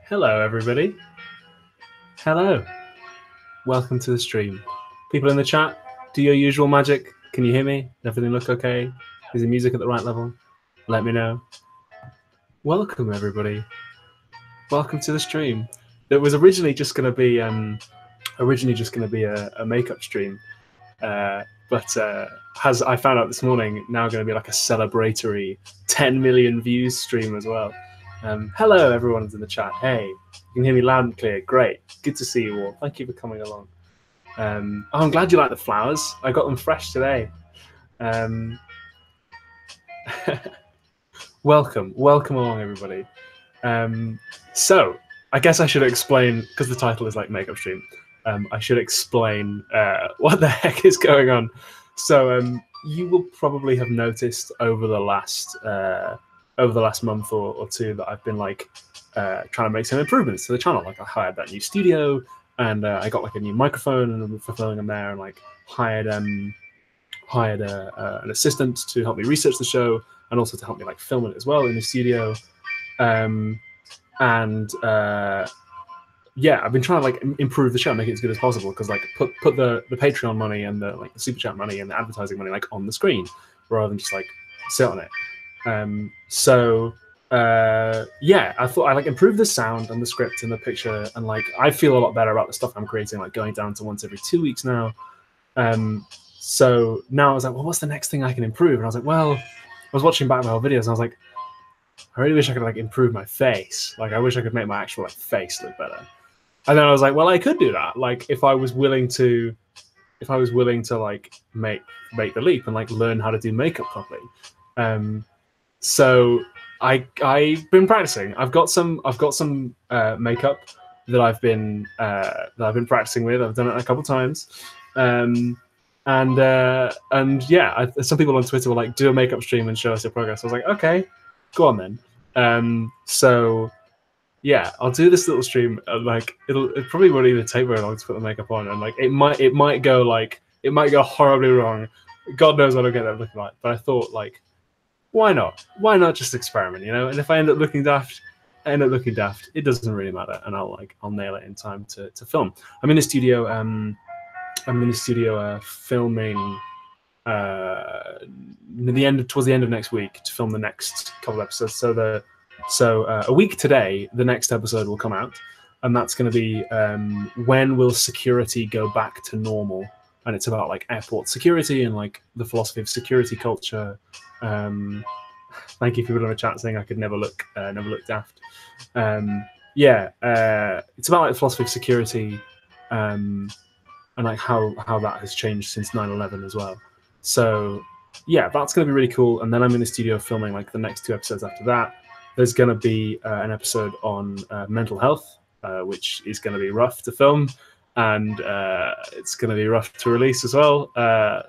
Hello, everybody. Hello. Welcome to the stream. People in the chat, do your usual magic. Can you hear me? Everything look okay? Is the music at the right level? Let me know. Welcome, everybody. Welcome to the stream. It was originally just going to be a makeup stream, but as I found out this morning, now going to be like a celebratory 10 million views stream as well. Hello, everyone's in the chat. Hey, you can hear me loud and clear. Great. Good to see you all. Thank you for coming along. I'm glad you like the flowers. I got them fresh today. Welcome along, everybody. So I guess I should explain, because the title is like makeup stream. I should explain what the heck is going on. So you will probably have noticed over the last month or two that I've been like trying to make some improvements to the channel. Like I hired that new studio, and I got like a new microphone, and I'm fulfilling them there, and like hired an assistant to help me research the show, and also to help me like film it as well in the studio. Yeah, I've been trying to like improve the show, make it as good as possible, because like put the Patreon money and the like the super chat money and the advertising money like on the screen rather than just like sit on it. Yeah, I thought I like improve the sound and the script and the picture, and like I feel a lot better about the stuff I'm creating, like going down to once every 2 weeks now. So now I was like, well, what's the next thing I can improve? And I was like, well, I was watching back my old videos and I was like, I really wish I could like improve my face. Like I wish I could make my actual like face look better. And then I was like, well, I could do that. Like if I was willing to like make the leap and like learn how to do makeup properly. So I've been practicing. I've got some makeup that I've been practicing with. I've done it a couple of times. And yeah, some people on Twitter were like, do a makeup stream and show us your progress. I was like, okay, go on then. So yeah, I'll do this little stream. Like it probably won't even take very long to put the makeup on, and like it might go horribly wrong. God knows what I'll get that looking like. But I thought like, why not? Why not just experiment, you know? And if I end up looking daft, It doesn't really matter, and I'll nail it in time to film. I'm in the studio. Filming towards the end of next week to film the next couple of episodes. So a week today, the next episode will come out, and that's going to be when will security go back to normal? And it's about like airport security and like the philosophy of security culture. Thank you for people in the chat saying I could never look daft. It's about like the philosophy of security, and like how that has changed since 9/11 as well. So yeah, that's going to be really cool. And then I'm in the studio filming like the next 2 episodes after that. There's going to be an episode on mental health, which is going to be rough to film, and it's going to be rough to release as well.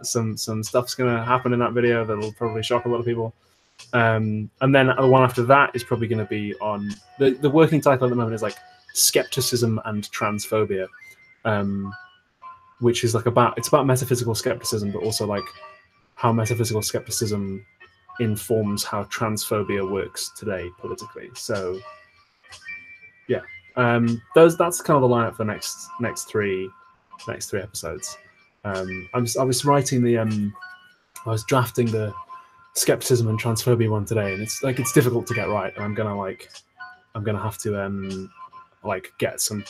Some stuff's going to happen in that video that'll probably shock a lot of people. And then the one after that is probably going to be on the working title at the moment is like skepticism and transphobia, which is like about metaphysical skepticism, but also like how metaphysical skepticism informs how transphobia works today politically. So yeah, that's kind of the lineup for the next three episodes. I was drafting the skepticism and transphobia one today, and it's difficult to get right, and I'm gonna have to get some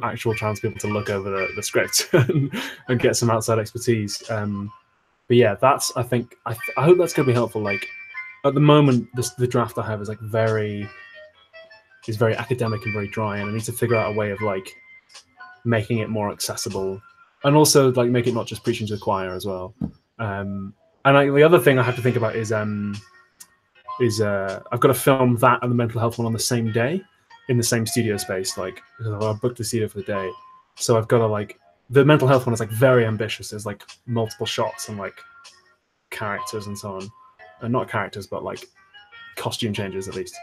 actual trans people to look over the script and get some outside expertise. But yeah, I hope that's gonna be helpful. Like at the moment, the draft I have is very academic and very dry, and I need to figure out a way of like making it more accessible, and also like make it not just preaching to the choir as well. And the other thing I have to think about is I've got to film that and the mental health one on the same day in the same studio space. Like I booked the studio for the day, so I've got to the mental health one is very ambitious. There's multiple shots and characters and so on, and not characters but costume changes at least.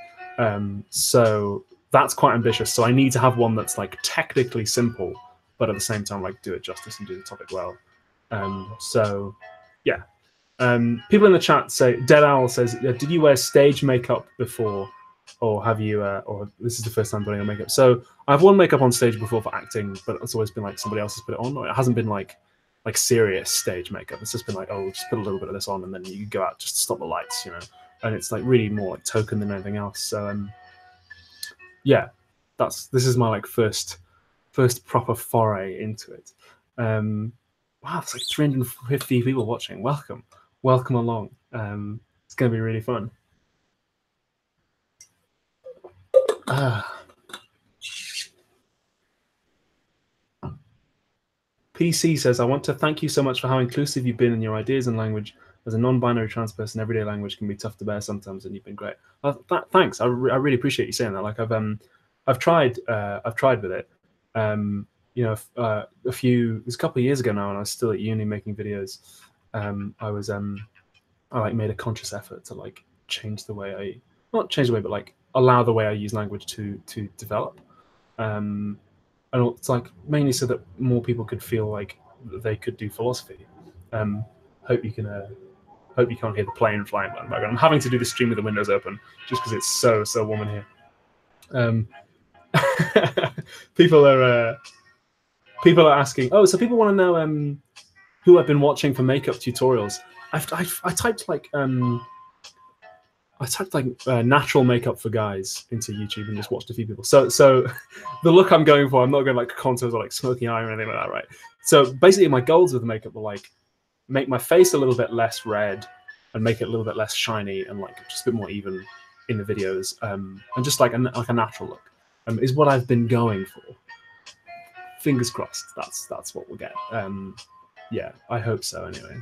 So that's quite ambitious. So I need to have one that's technically simple, but at the same time do it justice and do the topic well. So yeah. People in the chat say, Dead Owl says, did you wear stage makeup before or have you, or this is the first time putting on makeup? So I've worn makeup on stage before for acting, but it's always been like somebody else has put it on, or it hasn't been like serious stage makeup. It's just been like, oh, just put a little bit of this on, and then you go out just to stop the lights, you know. And it's like really more like token than anything else. So yeah, this is my like first proper foray into it. Wow, it's like 350 people watching. Welcome along. It's gonna be really fun. PC says, I want to thank you so much for how inclusive you've been in your ideas and language. As a non-binary trans person, everyday language can be tough to bear sometimes, and you've been great. Thanks. I really appreciate you saying that. Like I've tried with it. You know, it was a couple of years ago now, and I was still at uni making videos. I like made a conscious effort to like change the way not change the way, but like allow the way I use language to develop. And it's like mainly so that more people could feel like they could do philosophy. Hope you can't hear the plane flying by the background. I'm having to do the stream with the windows open just because it's so warm in here. People are asking. Oh, so people want to know who I've been watching for makeup tutorials. I typed like natural makeup for guys into YouTube and just watched a few people. So the look I'm going for, I'm not going like contours or like smoky eye or anything like that, right? So basically my goals with the makeup were like make my face a little bit less red and make it a little bit less shiny and like just a bit more even in the videos, and just like a natural look is what I've been going for. Fingers crossed. That's what we'll get. Yeah, I hope so. Anyway,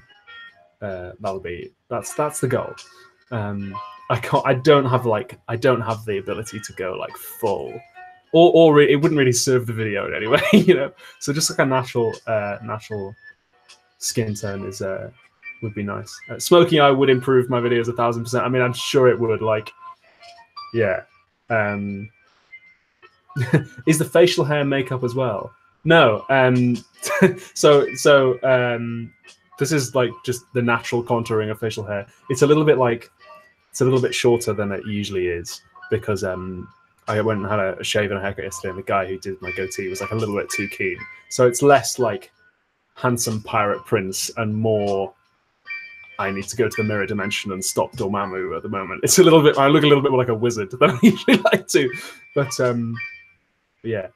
that's the goal. I don't have the ability to go like full, or it wouldn't really serve the video in any way, you know. So just like a natural skin tone would be nice. Smoky eye would improve my videos 1,000%. I mean, I'm sure it would. Like, yeah. Is the facial hair makeup as well? No. So this is like just the natural contouring of facial hair. It's a little bit shorter than it usually is because I went and had a shave and a haircut yesterday, and the guy who did my goatee was like a little bit too keen. So it's less like handsome pirate prince and more I need to go to the mirror dimension and stop Dormammu at the moment. It's I look a little bit more like a wizard than I usually like to. But yeah.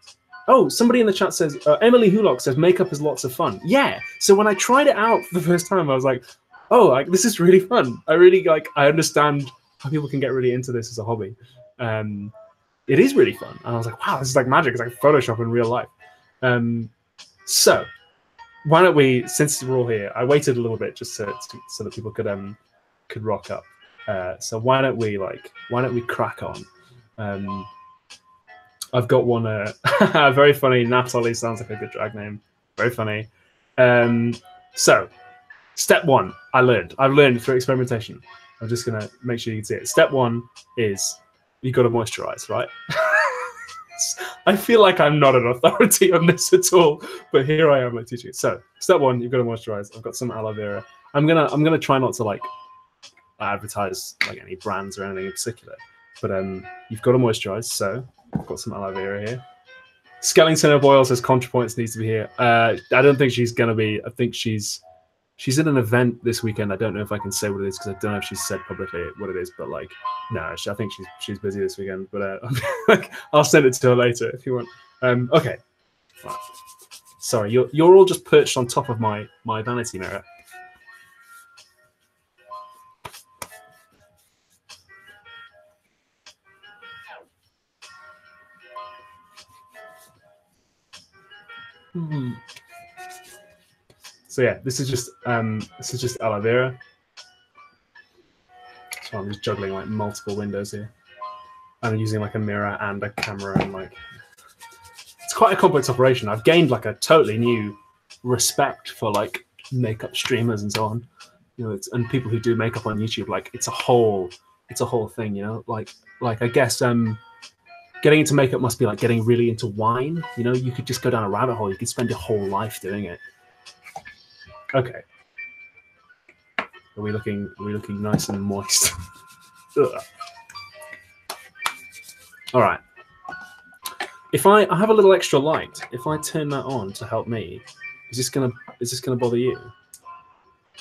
Oh, somebody in the chat says, Emily Hulock says, makeup is lots of fun. Yeah. So when I tried it out for the first time, I was like, oh, like, this is really fun. I understand how people can get really into this as a hobby. It is really fun. And I was like, wow, this is like magic. It's like Photoshop in real life. So why don't we, since we're all here, I waited a little bit just so that people could rock up. So why don't we crack on? I've got one very funny. Natalie sounds like a good drag name. Very funny. So step one, I've learned through experimentation. I'm just gonna make sure you can see it. Step one is you got to moisturize, right? I feel like I'm not an authority on this at all, but here I am like teaching it. So step one, you've got to moisturize. I've got some aloe vera. I'm gonna try not to like advertise like any brands or anything in particular, but you've got to moisturize. So I've got some aloe vera here. Skellington Boyle says ContraPoints needs to be here. I don't think she's gonna be. I think she's at an event this weekend. I don't know if I can say what it is because I don't know if she's said publicly what it is. But like, no, I think she's busy this weekend. But I'll send it to her later if you want. Okay. Right. Sorry, you're all just perched on top of my vanity mirror. So yeah, this is just aloe vera. So I'm just juggling like multiple windows here. I'm using like a mirror and a camera, and like it's quite a complex operation. I've gained like a totally new respect for like makeup streamers and so on. You know, and people who do makeup on YouTube. Like it's a whole thing. You know, like I guess getting into makeup must be like getting really into wine. You know, you could just go down a rabbit hole. You could spend your whole life doing it. Okay. Are we looking nice and moist? All right. If I have a little extra light, if I turn that on to help me, is this gonna bother you?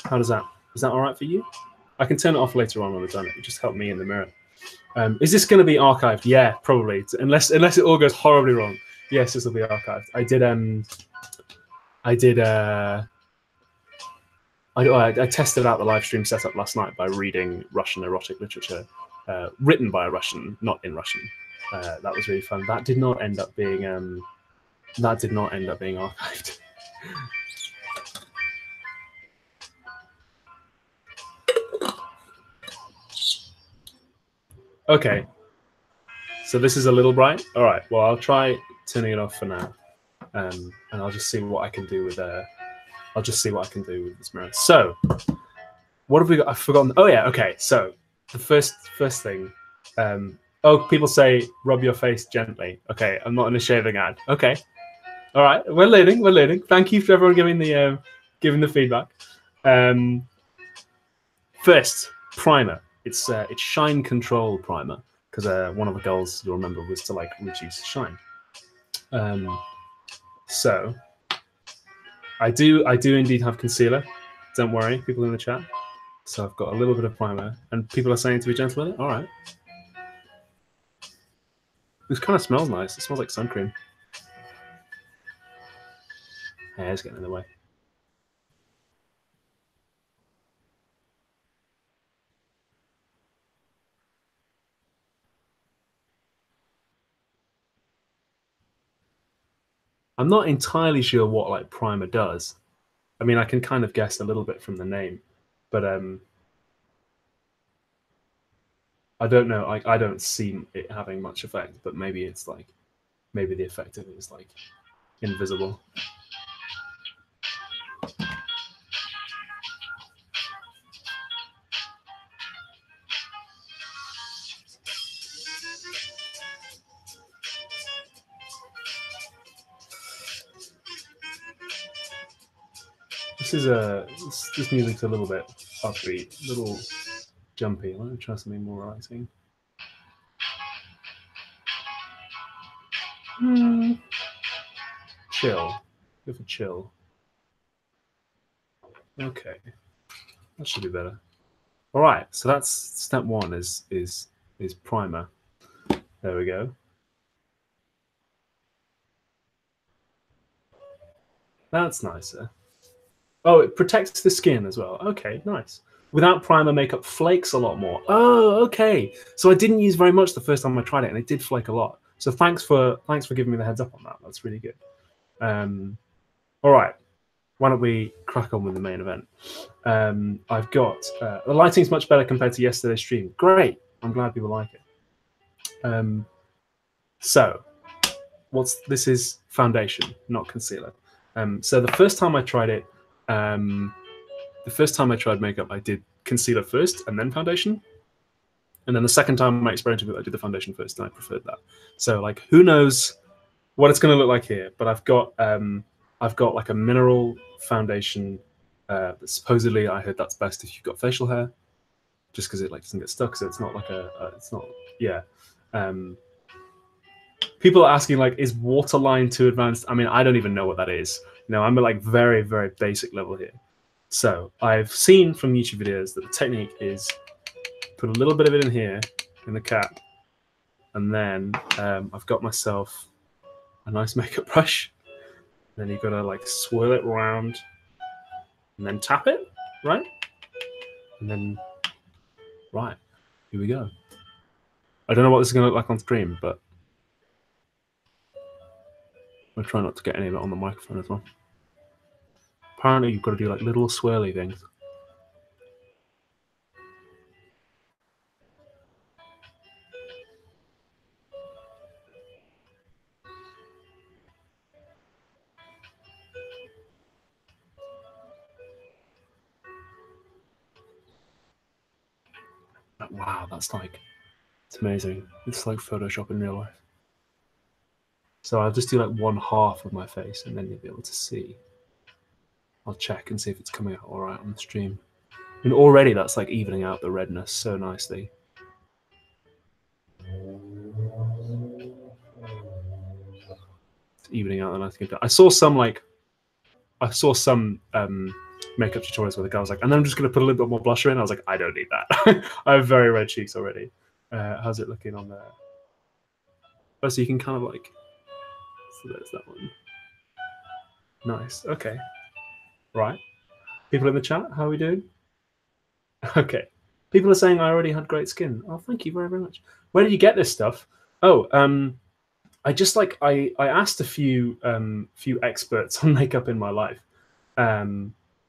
How does that? Is that all right for you? I can turn it off later on when we're done. It just help me in the mirror. Is this going to be archived? Yeah, probably. Unless it all goes horribly wrong. Yes, this will be archived. I tested out the live stream setup last night by reading Russian erotic literature, written by a Russian, not in Russian. That was really fun. That did not end up being archived. Okay, so this is a little bright. All right, well I'll try turning it off for now, and I'll just see what I can do with this mirror. So, what have we got? I've forgotten. Oh yeah, okay. So the first thing. People say rub your face gently. Okay, I'm not in a shaving ad. Okay, all right. We're learning. We're learning. Thank you for everyone giving the feedback. First primer. It's shine control primer because one of the goals you'll remember was to like reduce shine. So I do indeed have concealer. Don't worry, people in the chat. So I've got a little bit of primer, and people are saying to be gentle with it. All right. This kind of smells nice. It smells like sun cream. Hair's getting in the way. I'm not entirely sure what like primer does. I mean, I can kind of guess a little bit from the name, but I don't know. I don't see it having much effect, but maybe it's like maybe the effect of it is like invisible. This music's a little bit upbeat, a little jumpy. Let me try something more relaxing. Chill. Go for chill. Okay, that should be better. All right, so that's step one. Is primer. There we go. That's nicer. Oh, it protects the skin as well. Okay, nice. Without primer, makeup flakes a lot more. Oh, okay. So I didn't use very much the first time I tried it, and it did flake a lot. So thanks for giving me the heads up on that. That's really good. All right. Why don't we crack on with the main event? I've got the lighting's much better compared to yesterday's stream. Great. I'm glad people like it. So, this is foundation, not concealer. So the first time I tried it, the first time I tried makeup, I did concealer first and then foundation. And then the second time I experimented with it, I did the foundation first, and I preferred that. So like, who knows what it's going to look like here? But I've got like a mineral foundation. Supposedly, I heard that's best if you've got facial hair, just because it like doesn't get stuck. So it's not like it's not people are asking like, is waterline too advanced? I mean, I don't even know what that is. I'm at like very, very basic level here. So I've seen from YouTube videos that the technique is put a little bit of it in here in the cap, and then I've got myself a nice makeup brush. Then you've got to like swirl it around and then tap it, right? And then, right, here we go. I don't know what this is going to look like on stream, but I'll try not to get any of it on the microphone as well. Apparently, you've got to do like little swirly things. Wow, that's like, it's amazing. It's like Photoshop in real life. So I'll just do like one half of my face, and then you'll be able to see. I'll check and see if it's coming out all right on the stream. And already that's like evening out the redness so nicely. evening out the night skin tone. I saw some makeup tutorials where the guy was like, and then I'm just going to put a little bit more blusher in. I was like, I don't need that. I have very red cheeks already. How's it looking on there? Oh, so you can kind of like, so there's that one. Nice. Okay. Right. People in the chat, how are we doing? Okay. People are saying I already had great skin. Oh, thank you very, very much. Where did you get this stuff? Oh, I just like I asked a few experts on makeup in my life,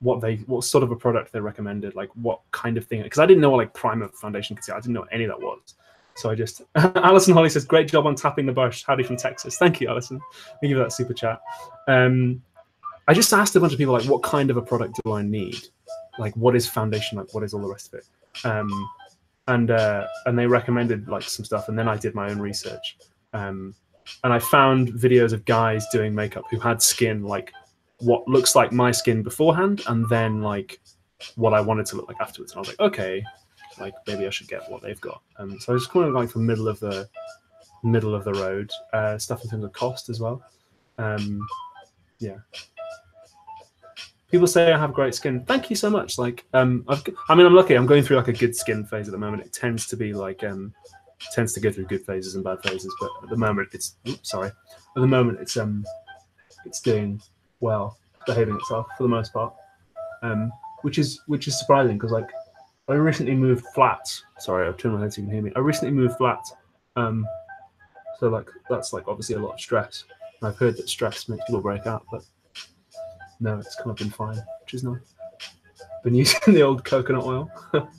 what sort of a product they recommended, like what kind of thing, because I didn't know what like primer, foundation, concealer. I didn't know what any of that was. So I just Alison Holly says, great job on tapping the bush. Howdy from Texas. Thank you, Alison. Thank you for that super chat. I just asked a bunch of people like, what kind of a product do I need? Like, what is foundation? Like, what is all the rest of it? And they recommended like some stuff, and then I did my own research. And I found videos of guys doing makeup who had skin like what looks like my skin beforehand, and then like what I wanted to look like afterwards. And I was like, okay, like maybe I should get what they've got. So I was kind of like the middle of the road stuff in terms of cost as well. Yeah. People say I have great skin. Thank you so much. Like, I'm lucky. I'm going through like a good skin phase at the moment. It tends to be like, tends to go through good phases and bad phases. But at the moment, it's it's doing well, behaving itself for the most part, which is surprising because like I recently moved flat. Sorry, I've turned my head so you can hear me. I recently moved flat, so like that's like obviously a lot of stress. And I've heard that stress makes people break out, but no, it's kind of been fine, which is nice. Been using the old coconut oil. Let's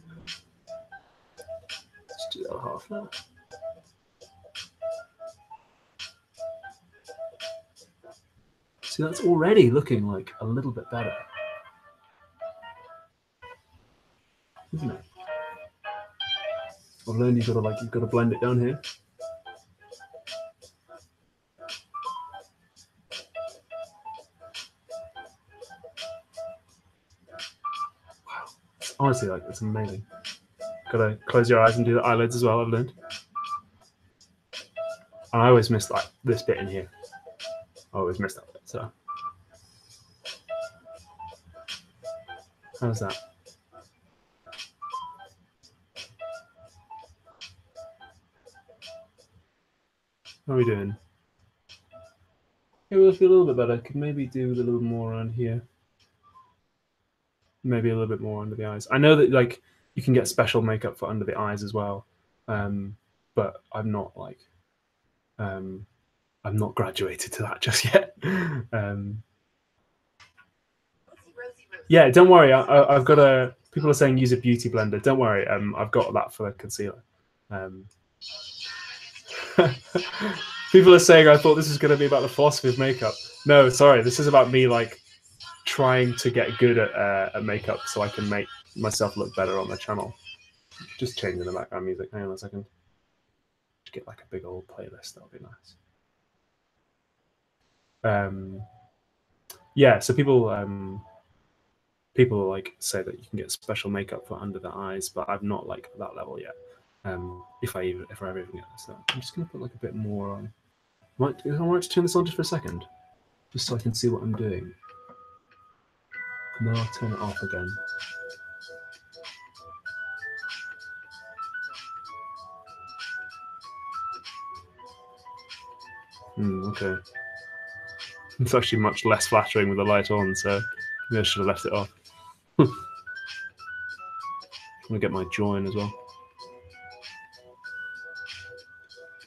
do that half now. See, that's already looking like a little bit better, isn't it? I've learned you've got to blend it down here. Wow, honestly, like it's amazing. Gotta close your eyes and do the eyelids as well. I've learned, and I always miss like this bit in here. I always miss that bit. So, how's that? How are we doing? It will feel a little bit better. Could maybe do a little more around here. Maybe a little bit more under the eyes. I know that like you can get special makeup for under the eyes as well, but I'm not like I'm not graduated to that just yet. Yeah, don't worry. I've got a. People are saying use a beauty blender. Don't worry. I've got that for the concealer. People are saying I thought this was going to be about the philosophy of makeup. No, sorry. This is about me like trying to get good at makeup so I can make myself look better on the channel. Just changing the background music. Hang on a second. Just get like a big old playlist. That would be nice. Yeah. So people like say that you can get special makeup for under the eyes, but I'm not like that level yet. If I ever even get this, so I'm just gonna put like a bit more on. Is it alright to turn this on just for a second, just so I can see what I'm doing, and then I'll turn it off again. Okay. It's actually much less flattering with the light on, so maybe I should have left it off. I'm gonna get my jaw in as well.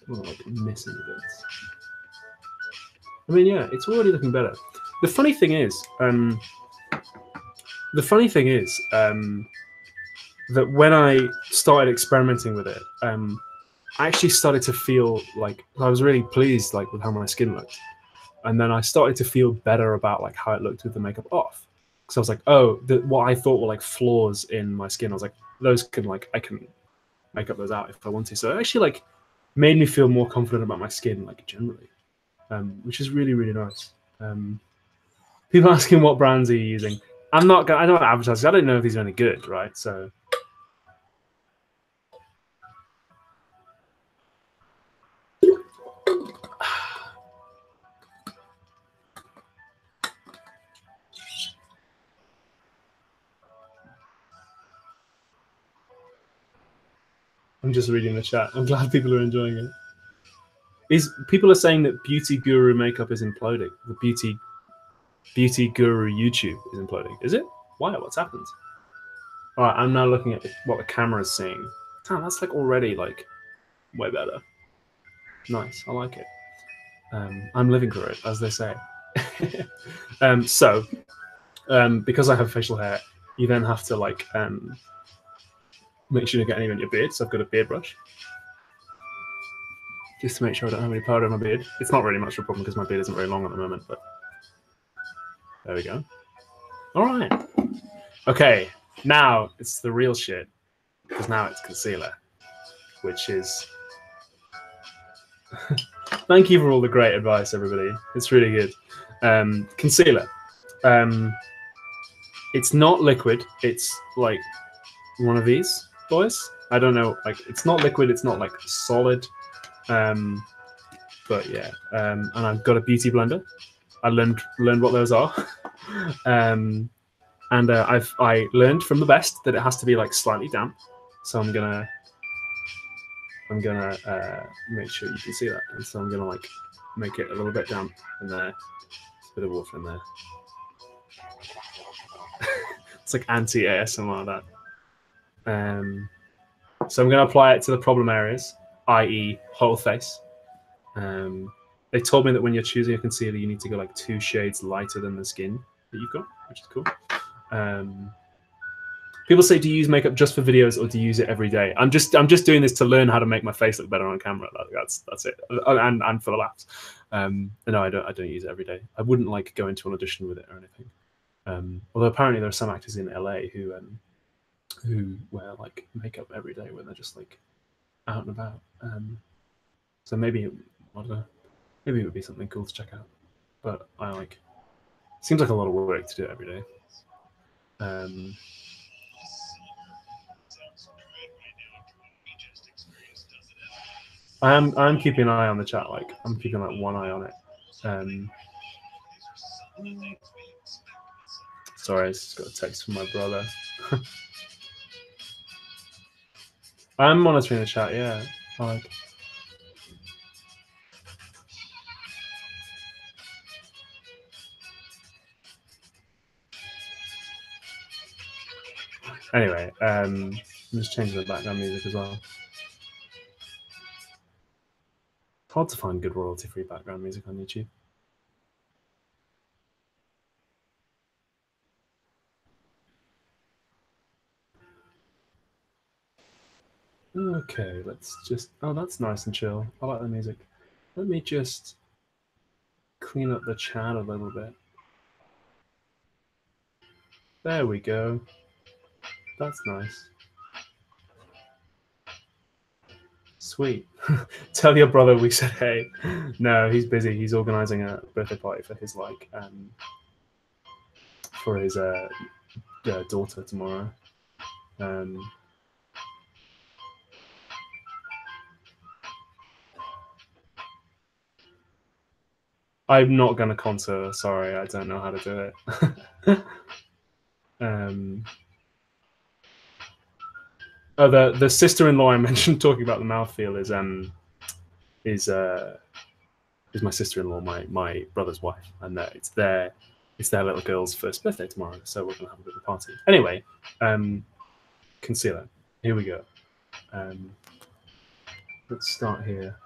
I'm like missing a bit. I mean, yeah, it's already looking better. The funny thing is, that when I started experimenting with it, I actually started to feel like I was really pleased, like with how my skin looked, and then I started to feel better about like how it looked with the makeup off. Because I was like, oh, what I thought were like flaws in my skin, I was like, those can like I can make up those out if I want to. So it actually like made me feel more confident about my skin, like generally, which is really really nice. People asking what brands are you using? I don't advertise. I don't know if these are any good, right? So. I'm just reading the chat. I'm glad people are enjoying it. People are saying that beauty guru makeup is imploding. The beauty guru YouTube is imploding. Is it? Why? What's happened? All right, I'm now looking at what the camera's seeing. Damn, that's like already like way better. Nice, I like it. I'm living through it, as they say. Because I have facial hair, you then have to like make sure you don't get any on your beard. So I've got a beard brush, just to make sure I don't have any powder on my beard. It's not really much of a problem because my beard isn't very long at the moment, but there we go. All right. Okay, now it's the real shit, because now it's concealer, which is... Thank you for all the great advice, everybody. It's really good. Concealer. It's not liquid. It's like one of these boys. I don't know. Like, it's not liquid. It's not like solid. But yeah. And I've got a beauty blender. I learned what those are. And I learned from the best that it has to be like slightly damp. So I'm gonna make sure you can see that. And so I'm gonna like make it a little bit damp in there. Just a bit of water in there. It's like anti-ASMR that. So I'm going to apply it to the problem areas, i.e. whole face. They told me that when you're choosing a concealer, you need to go like 2 shades lighter than the skin that you've got, which is cool. People say, do you use makeup just for videos or do you use it every day? I'm just doing this to learn how to make my face look better on camera. That's it, and for the laughs. No, I don't use it every day. I wouldn't like go into an audition with it or anything. Although apparently there are some actors in LA who wear like makeup every day when they're just like out and about. So maybe, I don't know, maybe it would be something cool to check out. But I like, seems like a lot of work to do it every day. I'm keeping an eye on the chat. Like, I'm keeping like one eye on it. Sorry, I just got a text from my brother. I'm monitoring the chat. Yeah, like. Anyway, I'm just changing the background music as well. It's hard to find good royalty-free background music on YouTube. Okay, let's just... Oh, that's nice and chill. I like the music. Let me just clean up the chat a little bit. There we go. That's nice. Sweet. Tell your brother we said hey. No, he's busy. He's organizing a birthday party for his like daughter tomorrow. I'm not gonna contour. Sorry, I don't know how to do it. Oh, the sister-in-law I mentioned talking about the mouthfeel is my sister-in-law, my brother's wife, and it's their little girl's first birthday tomorrow, so we're gonna have a bit of a party. Anyway, concealer. Here we go. Let's start here.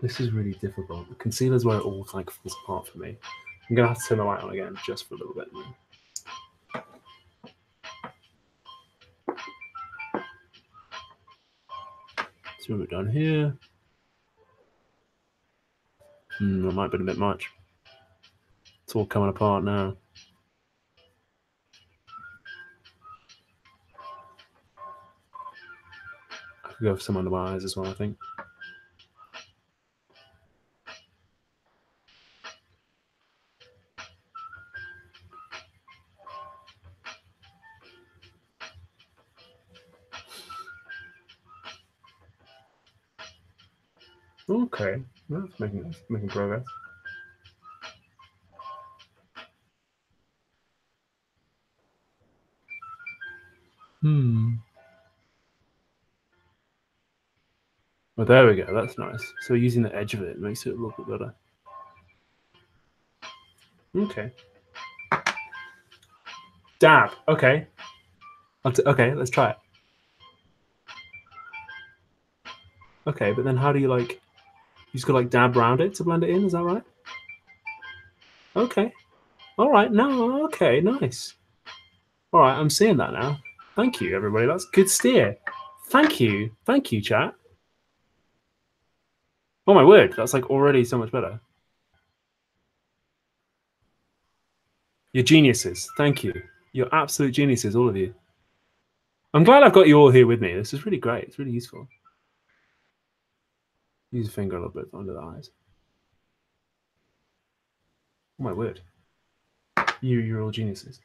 This is really difficult. The concealer's where it all like falls apart for me. I'm gonna have to turn the light on again just for a little bit. So we're done here. That might have been a bit much. It's all coming apart now. I could go for some under my eyes as well, I think. Okay, that's making progress. Well, there we go. That's nice. So using the edge of it makes it a little bit better. Okay. Dab. Okay. Okay, let's try it. Okay, but then how do you like? You just got like dab around it to blend it in. Is that right? Okay. All right. No. Okay. Nice. All right. I'm seeing that now. Thank you, everybody. That's good steer. Thank you. Thank you, chat. Oh my word. That's like already so much better. You're geniuses. Thank you. You're absolute geniuses, all of you. I'm glad I've got you all here with me. This is really great. It's really useful. Use a finger a little bit under the eyes. Oh my word. You're all geniuses.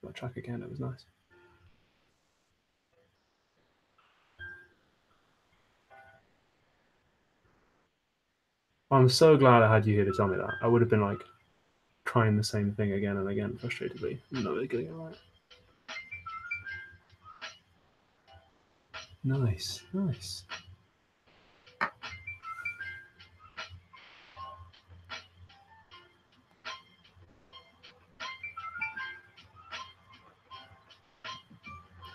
Got track again. It was nice. I'm so glad I had you here to tell me that. I would have been like trying the same thing again and again, frustratedly. I'm not really getting it right. Nice, nice.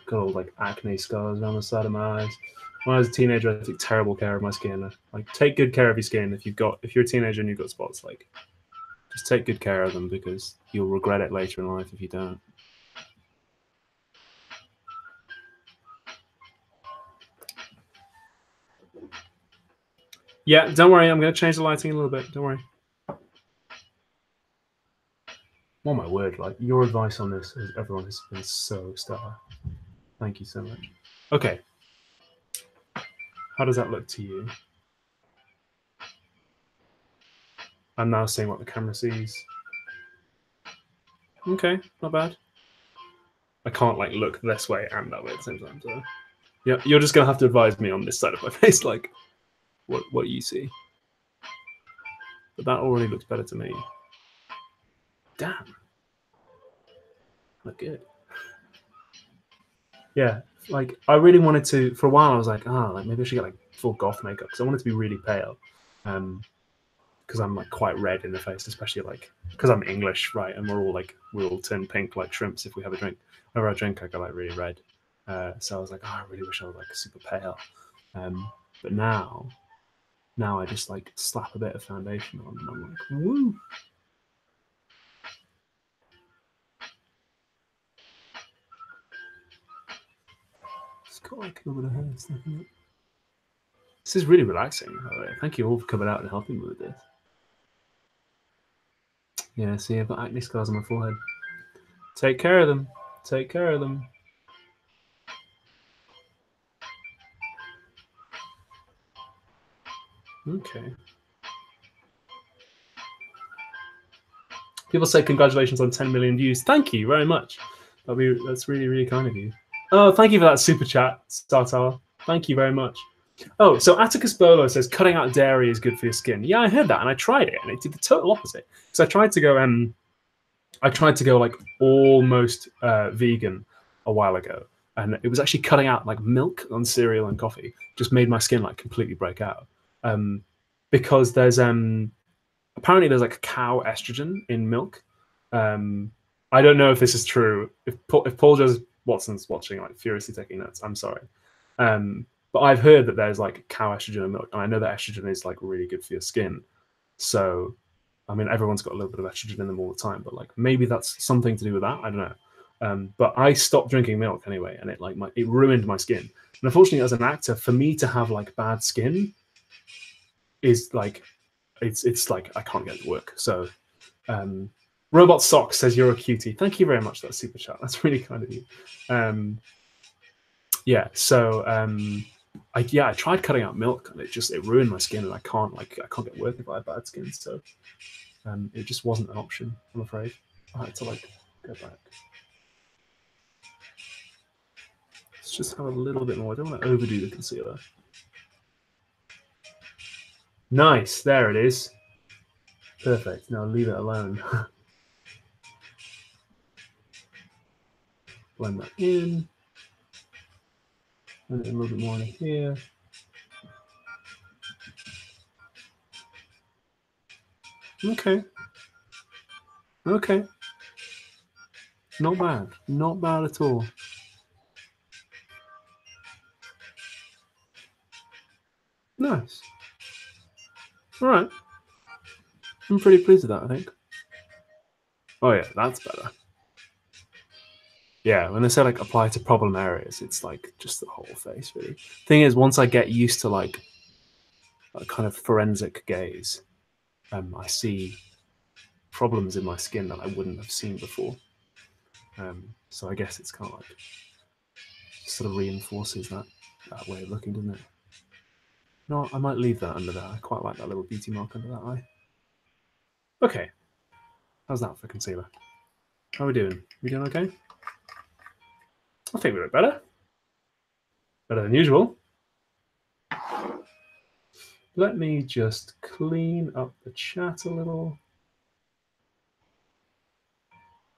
Got all like acne scars around the side of my eyes. When I was a teenager, I took terrible care of my skin. Like, take good care of your skin. If you're a teenager and you've got spots, like, just take good care of them because you'll regret it later in life if you don't. Yeah, don't worry. I'm going to change the lighting a little bit. Don't worry. Oh my word! Like, your advice on this, everyone, has been so stellar. Thank you so much. Okay. How does that look to you? I'm now seeing what the camera sees. Okay, not bad. I can't like look this way and that way at the same time. So yeah, you're just gonna have to advise me on this side of my face, like what you see. But that already looks better to me. Damn, look good. Yeah, like I really wanted to. For a while, I was like, like maybe I should get like full goth makeup because I wanted to be really pale. Because I'm like quite red in the face, especially like because I'm English, right? And we're all turn pink like shrimps if we have a drink. Whenever I drink, I go like really red. So I was like, I really wish I was like super pale. But now I just like slap a bit of foundation on, and I'm like, woo. It's got like a little bit of hair snapping up. This is really relaxing. Thank you all for coming out and helping me with this. Yeah, see, I've got acne scars on my forehead. Take care of them. Take care of them. Okay. People say congratulations on 10 million views. Thank you very much. That's really, really kind of you. Oh, thank you for that super chat, Star Tower. Thank you very much. Oh, so Atticus Bolo says cutting out dairy is good for your skin. Yeah, I heard that, and I tried it, and it did the total opposite. So I tried to go like almost vegan a while ago, and it was actually cutting out like milk on cereal and coffee. Just made my skin like completely break out. Because there's apparently there's like cow estrogen in milk. I don't know if this is true. If Paul Joseph Watson's watching, like furiously taking notes, I'm sorry. But I've heard that there's like cow estrogen in milk, and I know that estrogen is like really good for your skin. So, I mean, everyone's got a little bit of estrogen in them all the time, but like maybe that's something to do with that. I don't know. But I stopped drinking milk anyway, and it ruined my skin. And unfortunately, as an actor, for me to have like bad skin is like it's like I can't get it to work. So Robot Socks says you're a cutie. Thank you very much. That super chat. That's really kind of you. Yeah. So I tried cutting out milk and it ruined my skin, and I can't get work if I have bad skin. So it just wasn't an option, I'm afraid. I had to like go back. Let's just have a little bit more. I don't want to overdo the concealer. Nice. There it is. Perfect. Now leave it alone. blend that in. And a little bit more in here. Okay. Okay. Not bad. Not bad at all. Nice. All right. I'm pretty pleased with that, I think. Oh yeah, that's better. Yeah, when they say like apply to problem areas, it's like just the whole face really. Thing is, once I get used to like a kind of forensic gaze, I see problems in my skin that I wouldn't have seen before. So I guess it's kind of like sort of reinforces that way of looking, doesn't it? No, I might leave that under there. I quite like that little beauty mark under that eye. Okay, how's that for concealer? How are we doing? We doing okay? I think we look better. Better than usual. Let me just clean up the chat a little.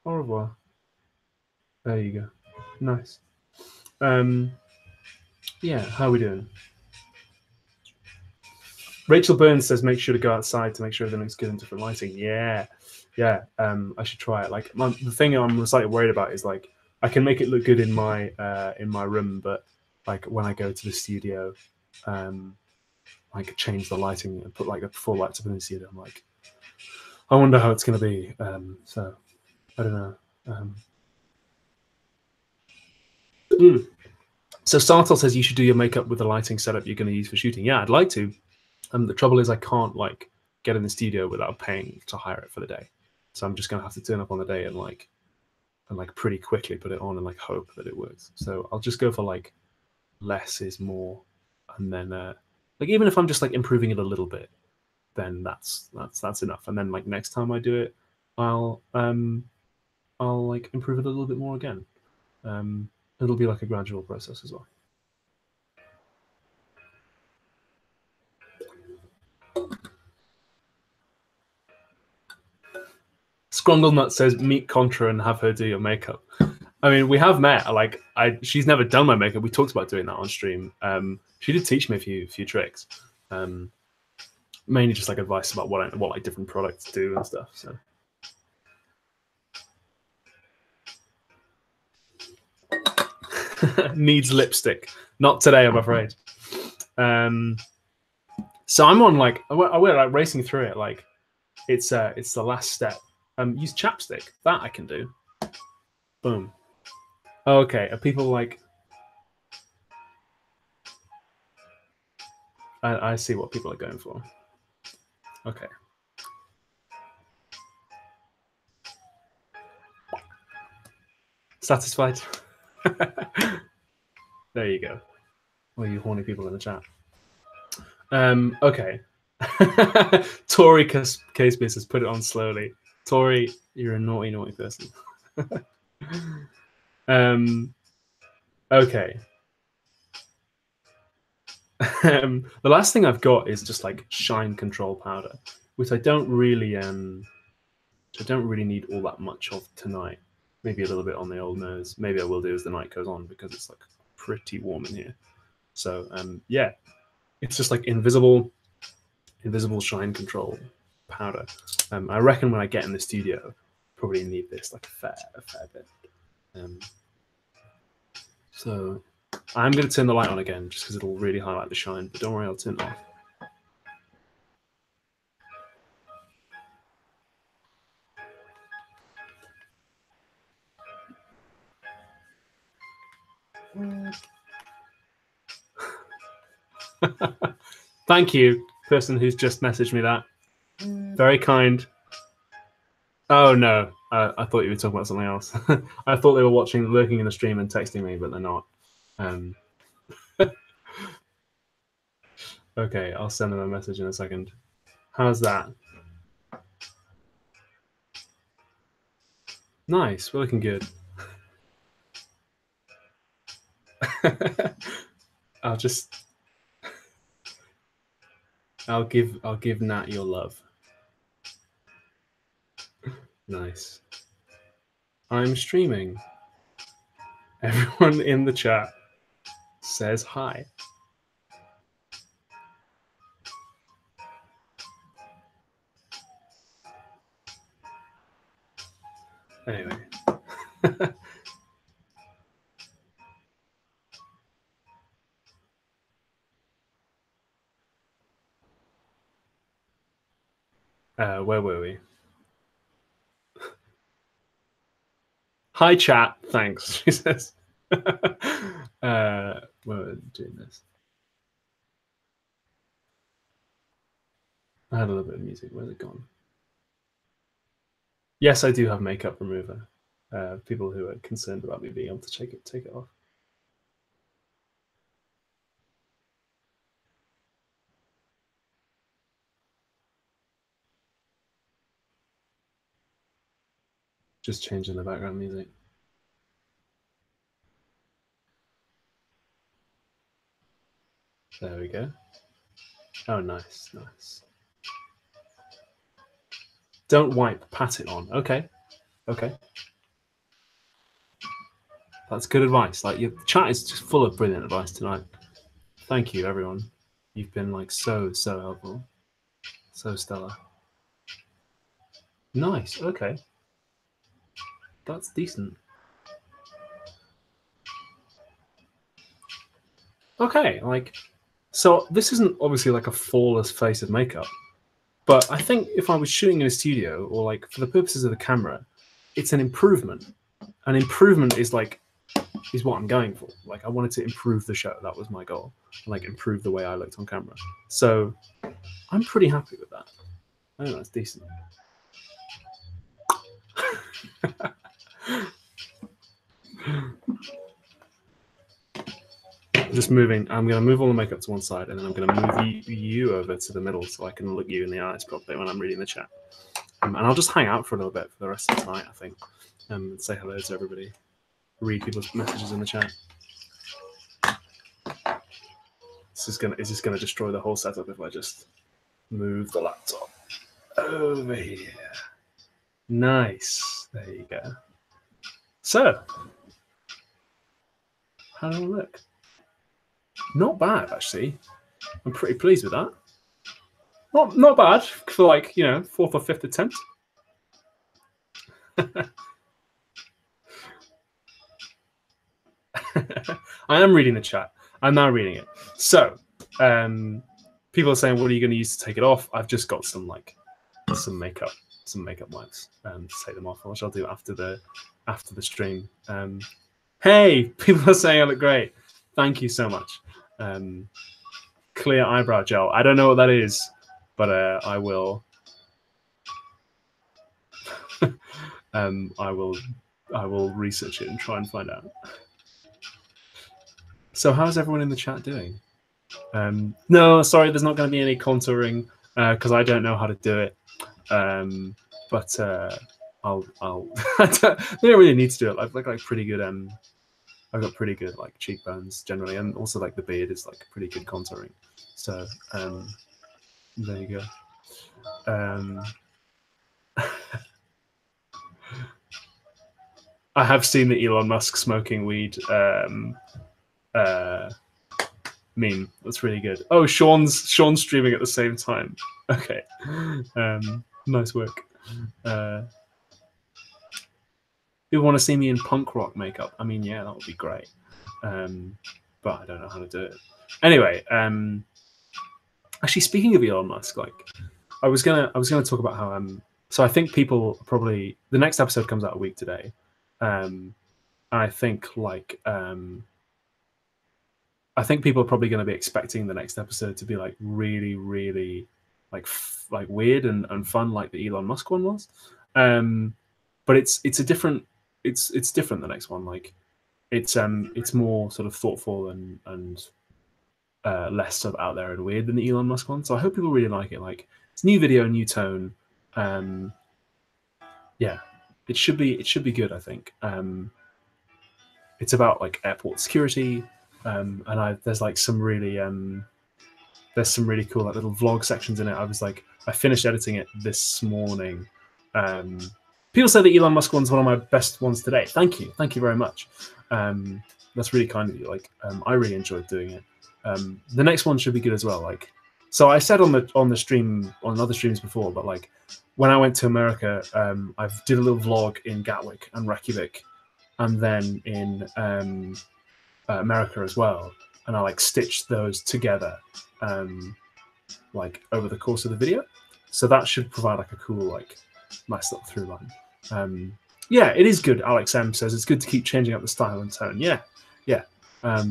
Au revoir. There you go. Nice. Yeah, how are we doing? Rachel Burns says make sure to go outside to make sure everything looks good in different lighting. Yeah. I should try it. Like the thing I'm slightly worried about is like I can make it look good in my room, but like when I go to the studio, I could change the lighting and put like the full lights up in the studio. I'm like, I wonder how it's going to be. So I don't know. So Sartel says you should do your makeup with the lighting setup you're going to use for shooting. Yeah, I'd like to. The trouble is I can't like get in the studio without paying to hire it for the day. So I'm just going to have to turn up on the day and pretty quickly put it on and like hope that it works. So I'll just go for like less is more, and then like even if I'm just like improving it a little bit, then that's enough. And then like next time I do it, I'll like improve it a little bit more again. It'll be like a gradual process as well. Scrunglenut says meet Contra and have her do your makeup. I mean, we have met. Like, she's never done my makeup. We talked about doing that on stream. She did teach me a few tricks, mainly just like advice about what like different products do and stuff. So. Needs lipstick. Not today, I'm afraid. So I'm on like we're like racing through it. Like it's the last step. Use chapstick. That I can do. Boom. Okay. Are people like? I see what people are going for. Okay. Satisfied? There you go. All you horny people in the chat. Okay. Tori Case Business, put it on slowly. Tori, you're a naughty, naughty person. Okay. The last thing I've got is just like shine control powder, which I don't really need all that much of tonight. Maybe a little bit on the old nose. Maybe I will do as the night goes on because it's like pretty warm in here. So yeah, it's just like invisible shine control powder. I reckon when I get in the studio, probably need this like a fair bit. So I'm going to turn the light on again just because it'll really highlight the shine. But don't worry, I'll turn it off. Thank you, person who's just messaged me that. Very kind. Oh no, I thought you were talking about something else. I thought they were lurking in the stream and texting me, but they're not. Okay, I'll send them a message in a second. How's that? Nice, we're looking good. I'll give Nat your love. Nice. I'm streaming. Everyone in the chat says hi. Anyway. Where were we? Hi, chat. Thanks, she says. We're doing this. I had a little bit of music. Where's it gone? Yes, I do have makeup remover. People who are concerned about me being able to take it off. Just changing the background music. There we go. Oh, nice, nice. Don't wipe, pat it on. Okay, okay. That's good advice. Like, your chat is just full of brilliant advice tonight. Thank you, everyone. You've been like so helpful, so stellar. Nice. Okay, that's decent. Okay, like, so this isn't obviously like a flawless face of makeup, but I think if I was shooting in a studio or like for the purposes of the camera, it's an improvement. An improvement is like is what I'm going for. Like, I wanted to improve the show. That was my goal. Like, improve the way I looked on camera. So I'm pretty happy with that. I think that's decent. Just moving. I'm going to move all the makeup to one side, and then I'm going to move you over to the middle so I can look you in the eyes properly when I'm reading the chat. And I'll just hang out for a little bit for the rest of the night, I think, and say hello to everybody. Read people's messages in the chat. Is this gonna destroy the whole setup if I just move the laptop over here? Nice. There you go. So, how do I look? Not bad, actually. I'm pretty pleased with that. Not bad for, like, you know, 4th or 5th attempt. I am reading the chat. I'm now reading it. So, people are saying, "What are you going to use to take it off?" I've just got some makeup wipes to take them off, which I'll do after the stream. Hey, people are saying I look great. Thank you so much. Clear eyebrow gel. I don't know what that is, but I will. I will research it and try and find out. So, how's everyone in the chat doing? No, sorry, there's not going to be any contouring because I don't know how to do it. But I'll. I don't really need to do it. I've got like pretty good. I've got pretty good like cheekbones generally, and also like the beard is like pretty good contouring. So there you go. I have seen the Elon Musk smoking weed meme. That's really good. Oh, Sean's streaming at the same time. Okay, nice work. People want to see me in punk rock makeup. I mean, yeah, that would be great. But I don't know how to do it. Anyway, actually, speaking of Elon Musk, like, I was gonna talk about how so I think people probably the next episode comes out a week today, and I think like I think people are probably going to be expecting the next episode to be like really, really like weird and fun, like the Elon Musk one was. But it's a different it's different the next one. Like it's more sort of thoughtful and less sort of out there and weird than the Elon Musk one. So I hope people really like it. Like, it's new video, new tone. Yeah, it should be good, I think. It's about like airport security, and there's like some really cool like little vlog sections in it. I finished editing it this morning. People People say that Elon Musk one's one of my best ones today. Thank you very much. That's really kind of you. Like, I really enjoyed doing it. The next one should be good as well. Like, so I said on the stream, on other streams before, but like when I went to America, I did a little vlog in Gatwick and Reykjavik, and then in America as well, and I like stitched those together, like over the course of the video. So that should provide like a cool, like, nice little through line. Yeah, it is good. Alex M says it's good to keep changing up the style and tone. Yeah. I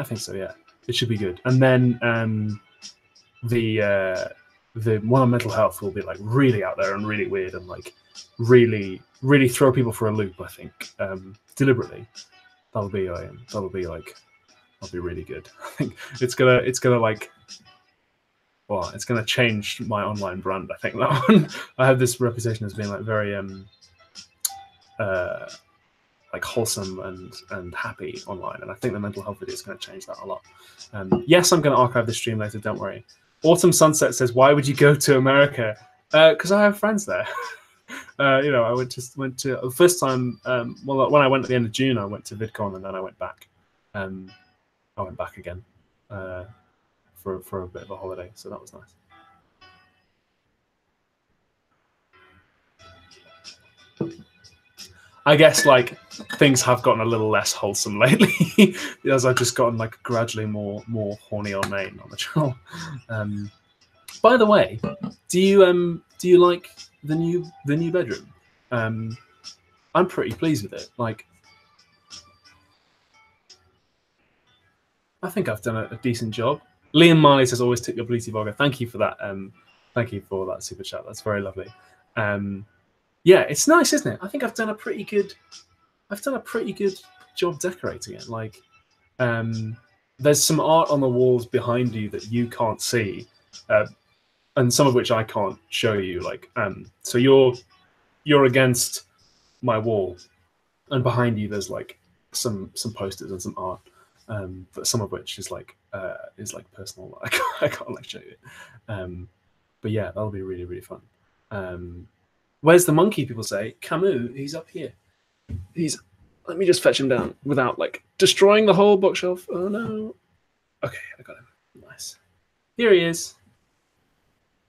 think so. Yeah, it should be good. And then the one on mental health will be like really out there and really weird and like really throw people for a loop. I think deliberately. That'll be really good. I think it's gonna like. Well, it's going to change my online brand. I think that one. I have this reputation as being like very like wholesome and happy online, and I think the mental health video is going to change that a lot. Yes, I'm going to archive the stream later. Don't worry. Autumn Sunset says, "Why would you go to America?" Because I have friends there. I went to the first time. Well, when I went at the end of June, I went to VidCon, and then I went back. I went back again. For a bit of a holiday, so that was nice. I guess like things have gotten a little less wholesome lately, as I've just gotten like gradually more horny on main on the channel. By the way, do you like the new bedroom? I'm pretty pleased with it. Like, I think I've done a decent job. Liam Marley says, "Always tip your bleaty vlogger." Thank you for that. Thank you for that super chat. That's very lovely. Yeah, it's nice, isn't it? I think I've done a pretty good job decorating it. Like, there's some art on the walls behind you that you can't see, and some of which I can't show you. Like, so you're against my wall, and behind you there's like some posters and some art. But some of which is like personal. I can't like show you. But yeah, that'll be really fun. Where's the monkey? People say Camus. He's up here. Let me just fetch him down without like destroying the whole bookshelf. Oh no. Okay, I got him. Nice. Here he is.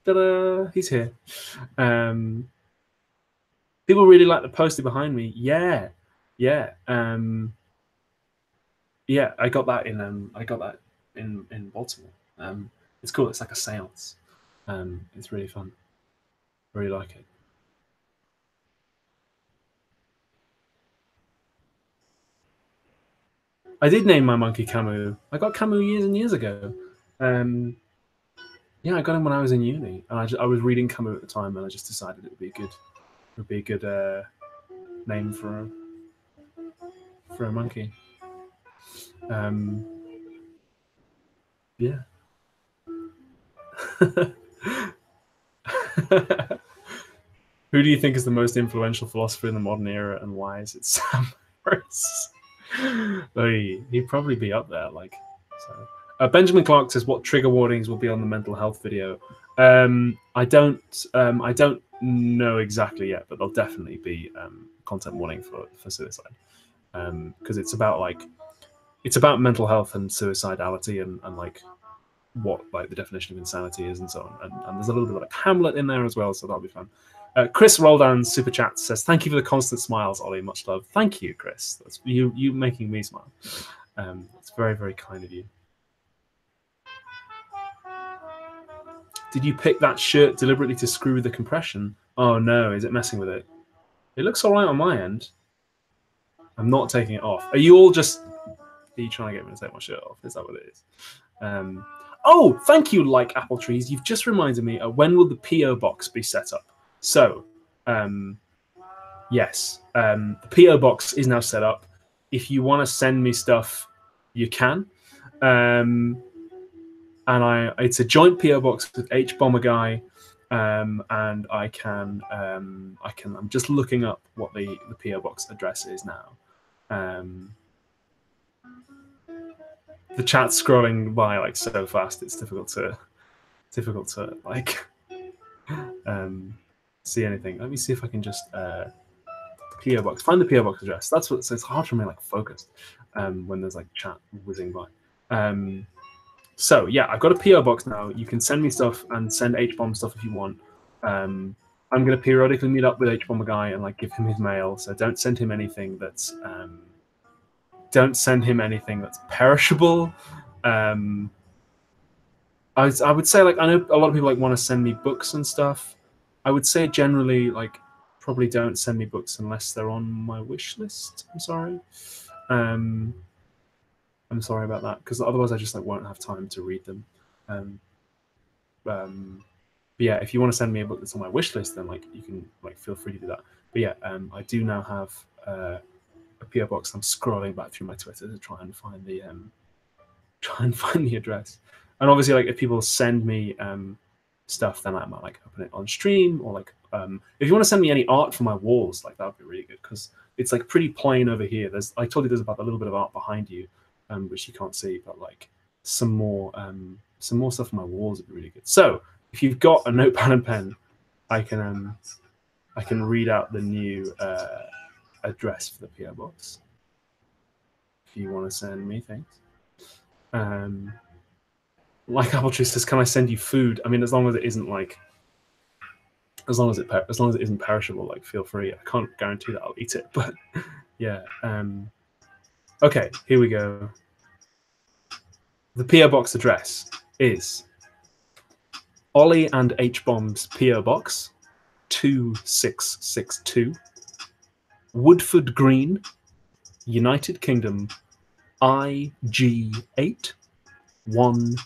Ta-da! He's here. People really like the poster behind me. Yeah. Yeah, I got that in Baltimore. It's cool. It's like a seance. It's really fun. Really like it. I did name my monkey Camus. I got Camus years and years ago. Yeah, I got him when I was in uni, and I was reading Camus at the time, and I just decided it would be a good name for a monkey. Yeah. Who do you think is the most influential philosopher in the modern era, and why is it Sam Harris? He'd probably be up there. Like, so. Benjamin Clark says, "What trigger warnings will be on the mental health video?" I don't know exactly yet, but there'll definitely be content warning for suicide, because it's about mental health and suicidality and like what like the definition of insanity is and so on. And there's a little bit of like Hamlet in there as well, so that'll be fun. Chris Roldan super chat says, "Thank you for the constant smiles, Ollie. Much love." Thank you, Chris. That's you making me smile. It's very kind of you. Did you pick that shirt deliberately to screw the compression? Oh no, is it messing with it? It looks all right on my end. I'm not taking it off. Are you all just... Are you trying to get me to take my shirt off? Is that what it is? Oh, thank you, like apple trees. You've just reminded me. When will the PO box be set up? So, yes, the PO box is now set up. If you want to send me stuff, you can. And it's a joint PO box with H Bomber Guy, and I can. I'm just looking up what the PO box address is now. The chat's scrolling by like so fast, it's difficult to like see anything. Let me see if I can just PO box. Find the PO box address. That's what. So it's hard for me like focus when there's like chat whizzing by. So yeah, I've got a PO box now. You can send me stuff and send HBomb stuff if you want. I'm gonna periodically meet up with HBomb guy and like give him his mail. So don't send him anything that's perishable. I would say like I know a lot of people like want to send me books and stuff. I would say generally like probably don't send me books unless they're on my wish list. I'm sorry. I'm sorry about that because otherwise I just like won't have time to read them. But yeah, if you want to send me a book that's on my wish list, then like you can like feel free to do that. But yeah, I do now have a PO box. I'm scrolling back through my Twitter to try and find the address. And obviously, like if people send me stuff, then I might like open it on stream, or like if you want to send me any art for my walls, like that would be really good because it's like pretty plain over here. I told you there's about a little bit of art behind you, which you can't see, but like some more stuff on my walls would be really good. So if you've got a notepad and pen, I can read out the new address for the PO box if you want to send me things. Like Apple Tree says, can I send you food? I mean, as long as it isn't like, as long as it isn't perishable, like feel free. I can't guarantee that I'll eat it, but yeah. Okay, here we go. The PO box address is Ollie and HBomb's PO box 2662, Woodford Green, United Kingdom, IG8 1SP,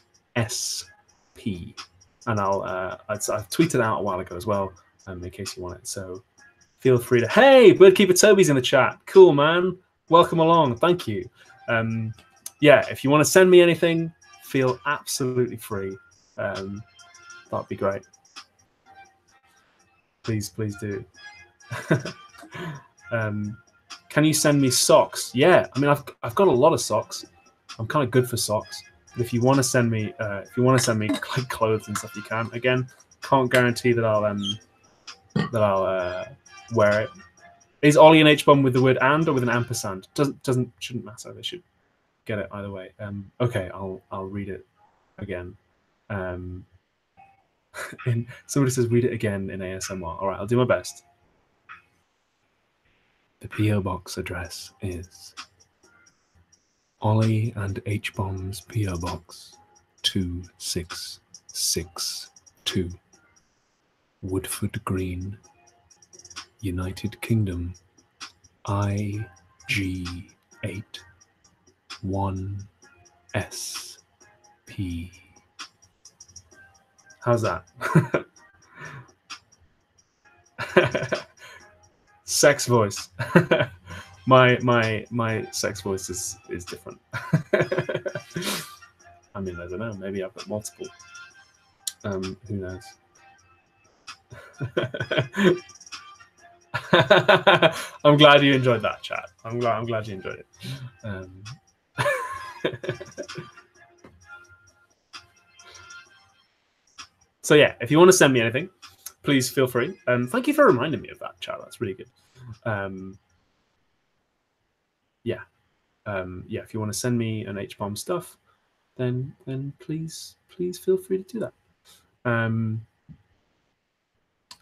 and I've tweeted out a while ago as well, in case you want it. So feel free to. Hey, Birdkeeper Toby's in the chat. Cool, man. Welcome along. Thank you. Yeah, if you want to send me anything, feel absolutely free. That'd be great. Please do. Can you send me socks? Yeah, I mean I've got a lot of socks. I'm kind of good for socks. If you want to send me, like clothes and stuff, you can. Again, can't guarantee that I'll wear it. Is Ollie and HBomb with the word and or with an ampersand? Shouldn't matter. They should get it either way. Okay, I'll read it again. And somebody says read it again in ASMR. All right, I'll do my best. The PO box address is Ollie and HBomb's PO box 2662, Woodford Green, United Kingdom, IG8 1SP. How's that? Sex voice. my sex voice is different. I mean, I don't know. Maybe I've got multiple. Who knows? I'm glad you enjoyed that, chat. I'm glad you enjoyed it. So yeah, if you want to send me anything, please feel free. Thank you for reminding me of that, chat. That's really good. Yeah, if you want to send me an HBomb stuff, then please feel free to do that.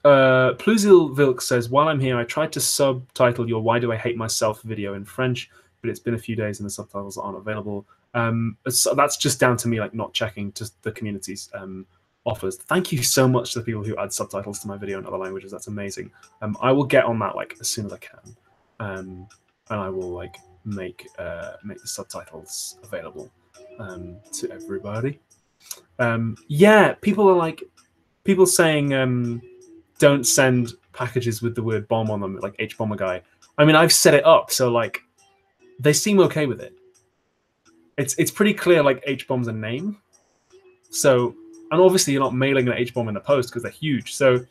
Pluzil Vilk says, while I'm here, I tried to subtitle your "Why Do I Hate Myself" video in French, but it's been a few days and the subtitles aren't available. So that's just down to me like not checking just the community's offers. Thank you so much to the people who add subtitles to my video in other languages. That's amazing. I will get on that like as soon as I can, and I will like make the subtitles available to everybody. Yeah, people saying don't send packages with the word bomb on them, like HBomber guy. I mean, I've set it up so like they seem okay with it. It's pretty clear like HBomb's a name. So, and obviously you're not mailing an HBomb in the post because they're huge. So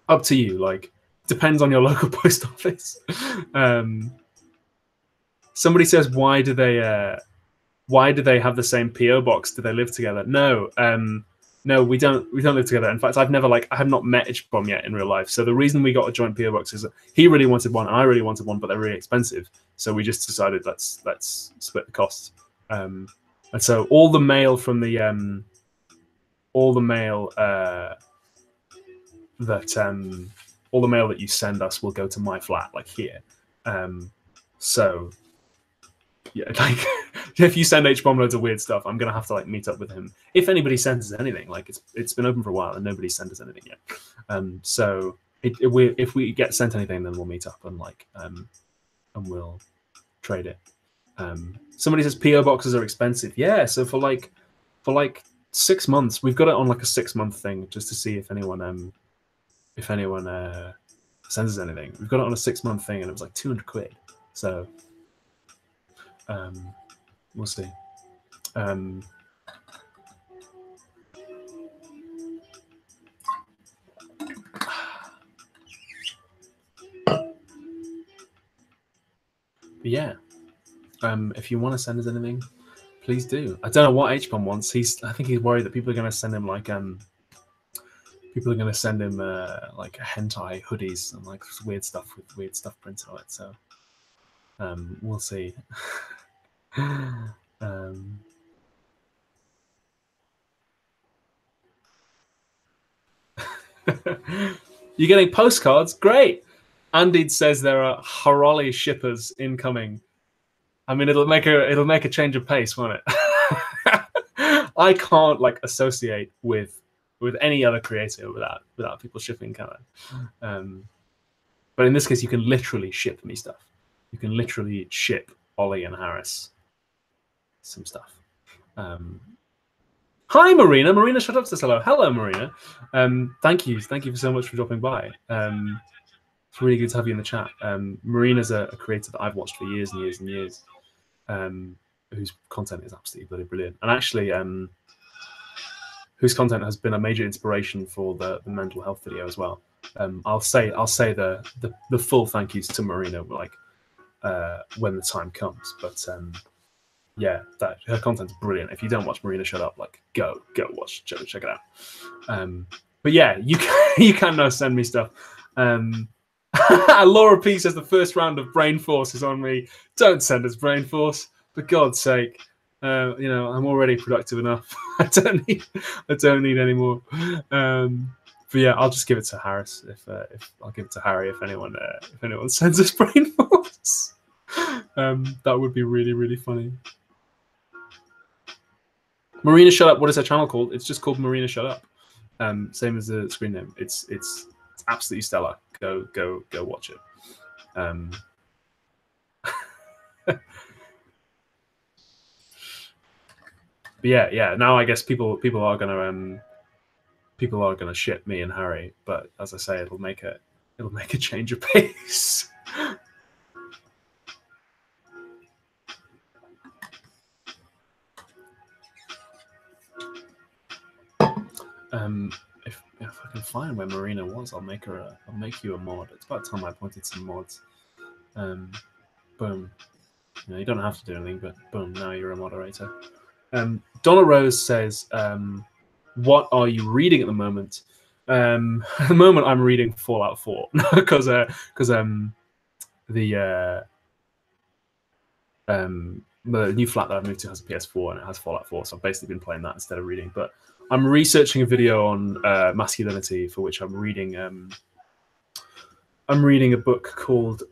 up to you. Like, depends on your local post office. Somebody says, why do they have the same PO box? Do they live together? No. No, we don't live together. In fact, I have not met Ichbom yet in real life. So the reason we got a joint PO box is that he really wanted one and I really wanted one, but they're really expensive. So we just decided let's split the costs. And so all the mail from the all the mail that you send us will go to my flat, like here. So yeah, like if you send H-Bomb loads of weird stuff, I'm gonna have to like meet up with him. If anybody sends us anything, like it's been open for a while and nobody's sent us anything yet. So if we get sent anything, then we'll meet up and like and we'll trade it. Somebody says PO boxes are expensive. Yeah, so for like 6 months, we've got it on like a 6-month thing just to see if anyone sends us anything. We've got it on a 6-month thing and it was like 200 quid. So we'll see. Yeah. If you want to send us anything, please do. I don't know what HPOM wants. I think he's worried that people are going to send him like like hentai hoodies and like weird stuff with weird stuff printed on it. So we'll see. You're getting postcards? Great. Andy says there are Harali shippers incoming. I mean, it'll make a change of pace, won't it? I can't like associate with any other creator without people shipping, can I? But in this case, you can literally ship me stuff. You can literally ship Ollie and Harris some stuff. Hi, Marina. Marina, shut up, says hello. Hello, Marina. Thank you for so much for dropping by. It's really good to have you in the chat. Marina's a creator that I've watched for years and years and years, whose content is absolutely bloody brilliant, and actually, whose content has been a major inspiration for the mental health video as well. I'll say the full thank yous to Marina like when the time comes, but yeah, her content's brilliant. If you don't watch Marina Shut Up, like go watch, check it out. But yeah, you can now send me stuff. Laura P says the first round of Brain Force is on me. Don't send us Brain Force, for God's sake. I'm already productive enough. I don't need any more. But yeah, I'll just give it to Harris. If I'll give it to Harry if anyone sends us Brain Force. That would be really, really funny. Marina Shut Up. What is her channel called? It's just called Marina Shut Up. Same as the screen name. It's absolutely stellar. Go watch it. But yeah. Now I guess people are gonna ship me and Harry. But as I say, it'll make a change of pace. If I can find where Marina was, I'll make you a mod. It's about time I appointed some mods. Boom. You don't have to do anything, but boom, now you're a moderator. Donna Rose says, what are you reading at the moment? At the moment, I'm reading Fallout 4 because the new flat that I've moved to has a PS4 and it has Fallout 4, so I've basically been playing that instead of reading. But I'm researching a video on masculinity, for which I'm reading a book called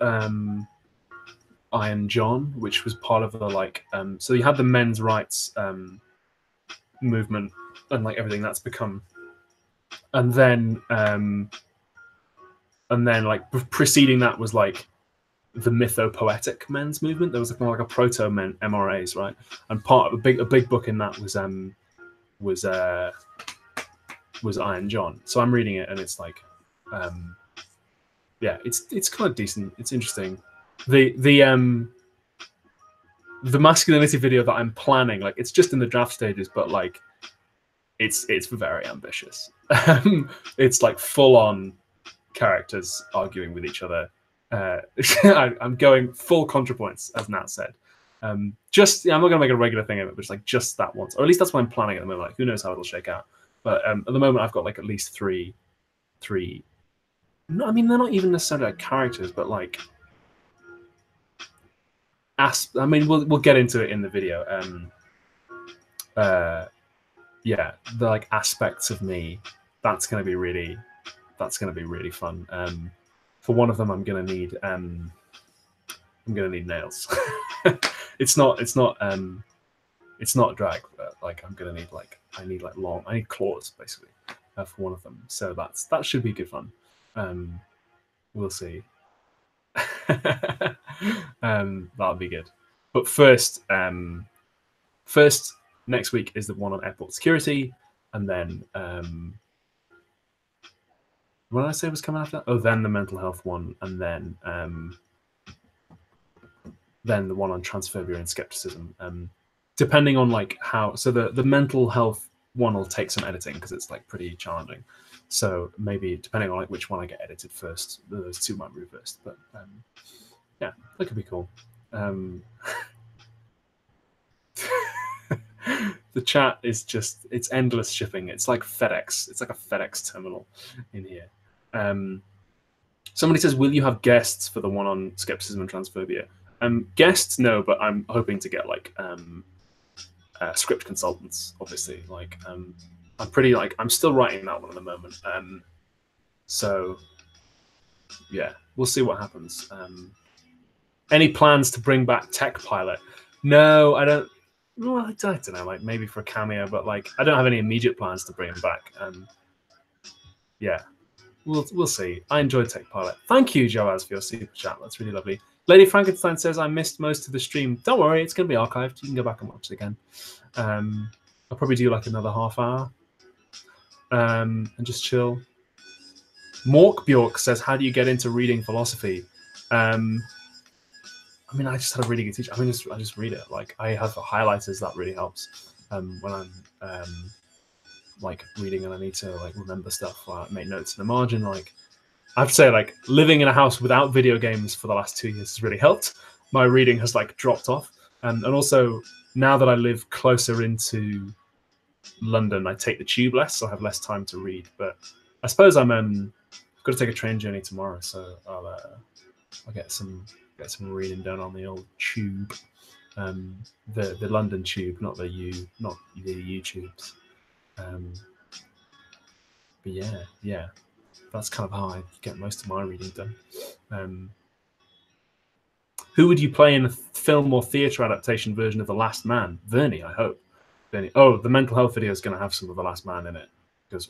Iron John, which was part of the so you had the men's rights movement and like everything that's become, and then like preceding that was like the mythopoetic men's movement. There was kind of like a proto men MRAs, right? And part of a big book in that was Iron John. So I'm reading it and it's like yeah, it's kind of decent. It's interesting. The masculinity video that I'm planning, like it's just in the draft stages, but like it's very ambitious. It's like full on characters arguing with each other. I'm going full ContraPoints, as Nat said. I'm not going to make a regular thing of it, but it's like just that once, or at least that's what I'm planning at the moment. Like, who knows how it'll shake out? But at the moment, I've got like at least three. No, I mean they're not even necessarily like characters, but like I mean we'll get into it in the video. Yeah, the like aspects of me. That's gonna be really fun. For one of them, I'm gonna need nails. it's not drag, but like I'm gonna need I need claws basically for one of them. So that should be good fun. We'll see. That'll be good. But first next week is the one on airport security, and then what did I say was coming after that? Oh, then the mental health one, and then the one on transphobia and skepticism. Depending on like how, so the mental health one will take some editing because it's like pretty challenging. So maybe depending on like which one I get edited first, those two might move first. But yeah, that could be cool. The chat is just, it's endless shipping. It's like FedEx. It's like a FedEx terminal in here. Somebody says, will you have guests for the one on skepticism and transphobia? Guests, no, but I'm hoping to get like script consultants, obviously. Like I'm pretty like, I'm still writing that one at the moment. So yeah, we'll see what happens. Any plans to bring back Tech Pilot? No, I don't. Well, I don't know, like maybe for a cameo, but like I don't have any immediate plans to bring him back. Yeah, we'll see. I enjoyed Tech Pilot. Thank you, Joaz, for your super chat. That's really lovely. Lady Frankenstein says, I missed most of the stream. Don't worry, it's going to be archived. You can go back and watch it again. I'll probably do like another half hour and just chill. Mork Bjork says, how do you get into reading philosophy? I mean, I just had a really good teacher. I mean, I just read it. Like, I have highlighters. That really helps when I'm like reading and I need to like remember stuff. Or make notes in the margin. Like, I have to say, like living in a house without video games for the last 2 years has really helped. My reading has like dropped off, and also now that I live closer into London, I take the tube less, so I have less time to read. But I suppose I'm got to take a train journey tomorrow, so I'll get some reading done on the old tube, the London tube, not the YouTubes. But yeah, that's kind of how I get most of my reading done. Who would you play in a film or theatre adaptation version of The Last Man? Vernie, I hope. Vernie. Oh, the mental health video is going to have some of The Last Man in it because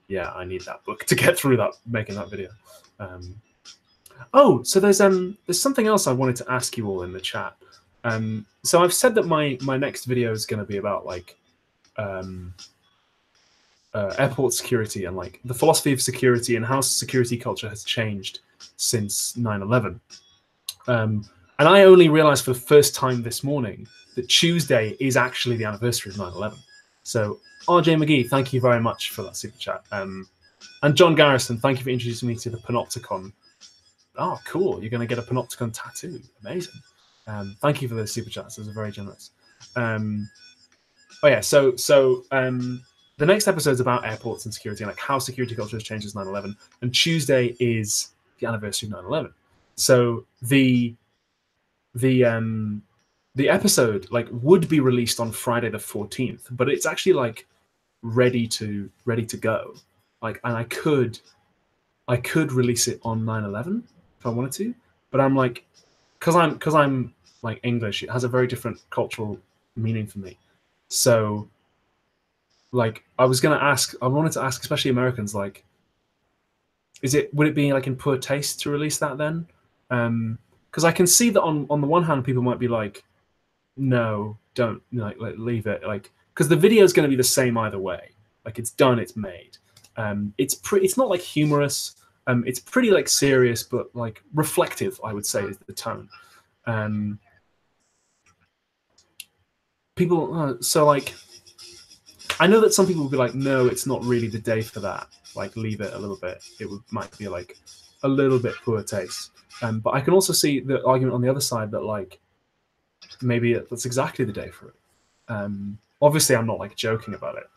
yeah, I need that book to get through that, making that video. Oh, so there's something else I wanted to ask you all in the chat. So I've said that my next video is going to be about like airport security and like the philosophy of security and how security culture has changed since 9/11. And I only realized for the first time this morning that Tuesday is actually the anniversary of 9/11. So RJ McGee, thank you very much for that super chat. And John Garrison, thank you for introducing me to the Panopticon. Oh, cool. You're going to get a Panopticon tattoo. Amazing. Thank you for the super chats. Those are very generous. Oh, yeah. So the next episode is about airports and security and like how security culture has changed since 9/11. And Tuesday is the anniversary of 9/11. So the episode like would be released on Friday the 14th, but it's actually like ready to go. Like, and I could release it on 9/11 if I wanted to, but I'm like, because I'm like English, it has a very different cultural meaning for me. So like I wanted to ask especially Americans, like, would it be like in poor taste to release that then? Because I can see that on the one hand people might be like, no, don't, like leave it, like, because the video is going to be the same either way. Like, it's done, it's made. It's not like humorous. It's pretty like serious, but like reflective, I would say, is the tone. People, so like, I know that some people will be like, no, it's not really the day for that. Like, leave it a little bit. Might be like a little bit poor taste. But I can also see the argument on the other side that like maybe that's exactly the day for it. obviously I'm not like joking about it.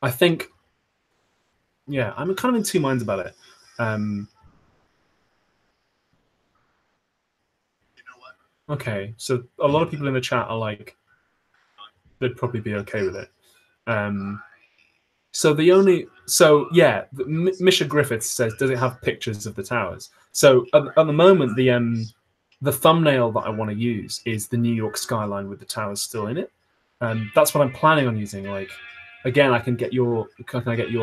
I think, yeah, I'm kind of in two minds about it. Okay, so a lot of people in the chat are like, they'd probably be okay with it. So yeah, Misha Griffiths says, does it have pictures of the towers? So at the moment, the thumbnail that I want to use is the New York skyline with the towers still in it. That's what I'm planning on using. Like, again, can I get your